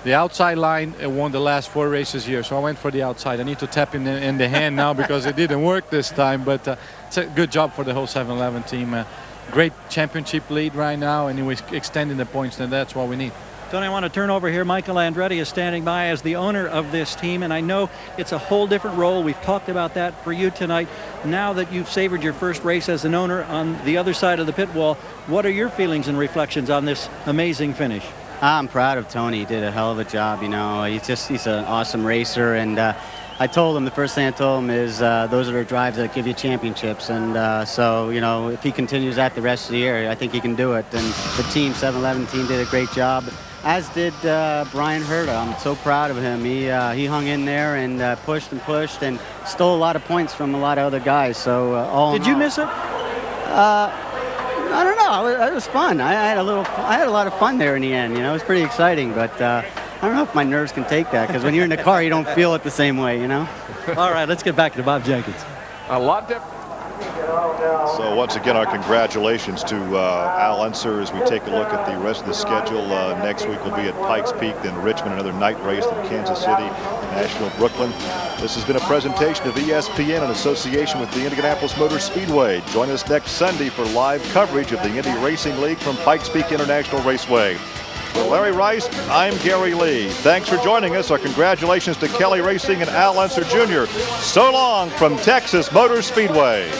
the outside line won the last 4 races here, so I went for the outside. I need to tap in the hand now because it didn't work this time, but it's a good job for the whole 7-Eleven team. Great championship lead right now, and he was extending the points, and that's what we need. Tony, I want to turn over here. Michael Andretti is standing by as the owner of this team, and I know it's a whole different role. We've talked about that for you tonight. Now that you've savored your first race as an owner on the other side of the pit wall, what are your feelings and reflections on this amazing finish? I'm proud of Tony. He did a hell of a job. You know, he's an awesome racer, and I told him, the first thing I told him is those are the drives that give you championships, and so, you know, if he continues that the rest of the year, I think he can do it. And the team, 7-Eleven team, did a great job, as did Brian Herta. I'm so proud of him. He hung in there and pushed and stole a lot of points from a lot of other guys. So Did you miss it? I don't know. It was fun. I had a lot of fun there in the end. You know, it was pretty exciting, but I don't know if my nerves can take that, because when you're in the car, you don't feel it the same way, you know? All right, let's get back to Bob Jenkins. A lot different. So once again, our congratulations to Al Unser as we take a look at the rest of the schedule. Next week we'll be at Pikes Peak, then Richmond, another night race, then Kansas City, Nashville, Brooklyn. This has been a presentation of ESPN in association with the Indianapolis Motor Speedway. Join us next Sunday for live coverage of the Indy Racing League from Pikes Peak International Raceway. For Larry Rice, I'm Gary Lee. Thanks for joining us. Our congratulations to Kelly Racing and Al Unser Jr. So long from Texas Motor Speedway.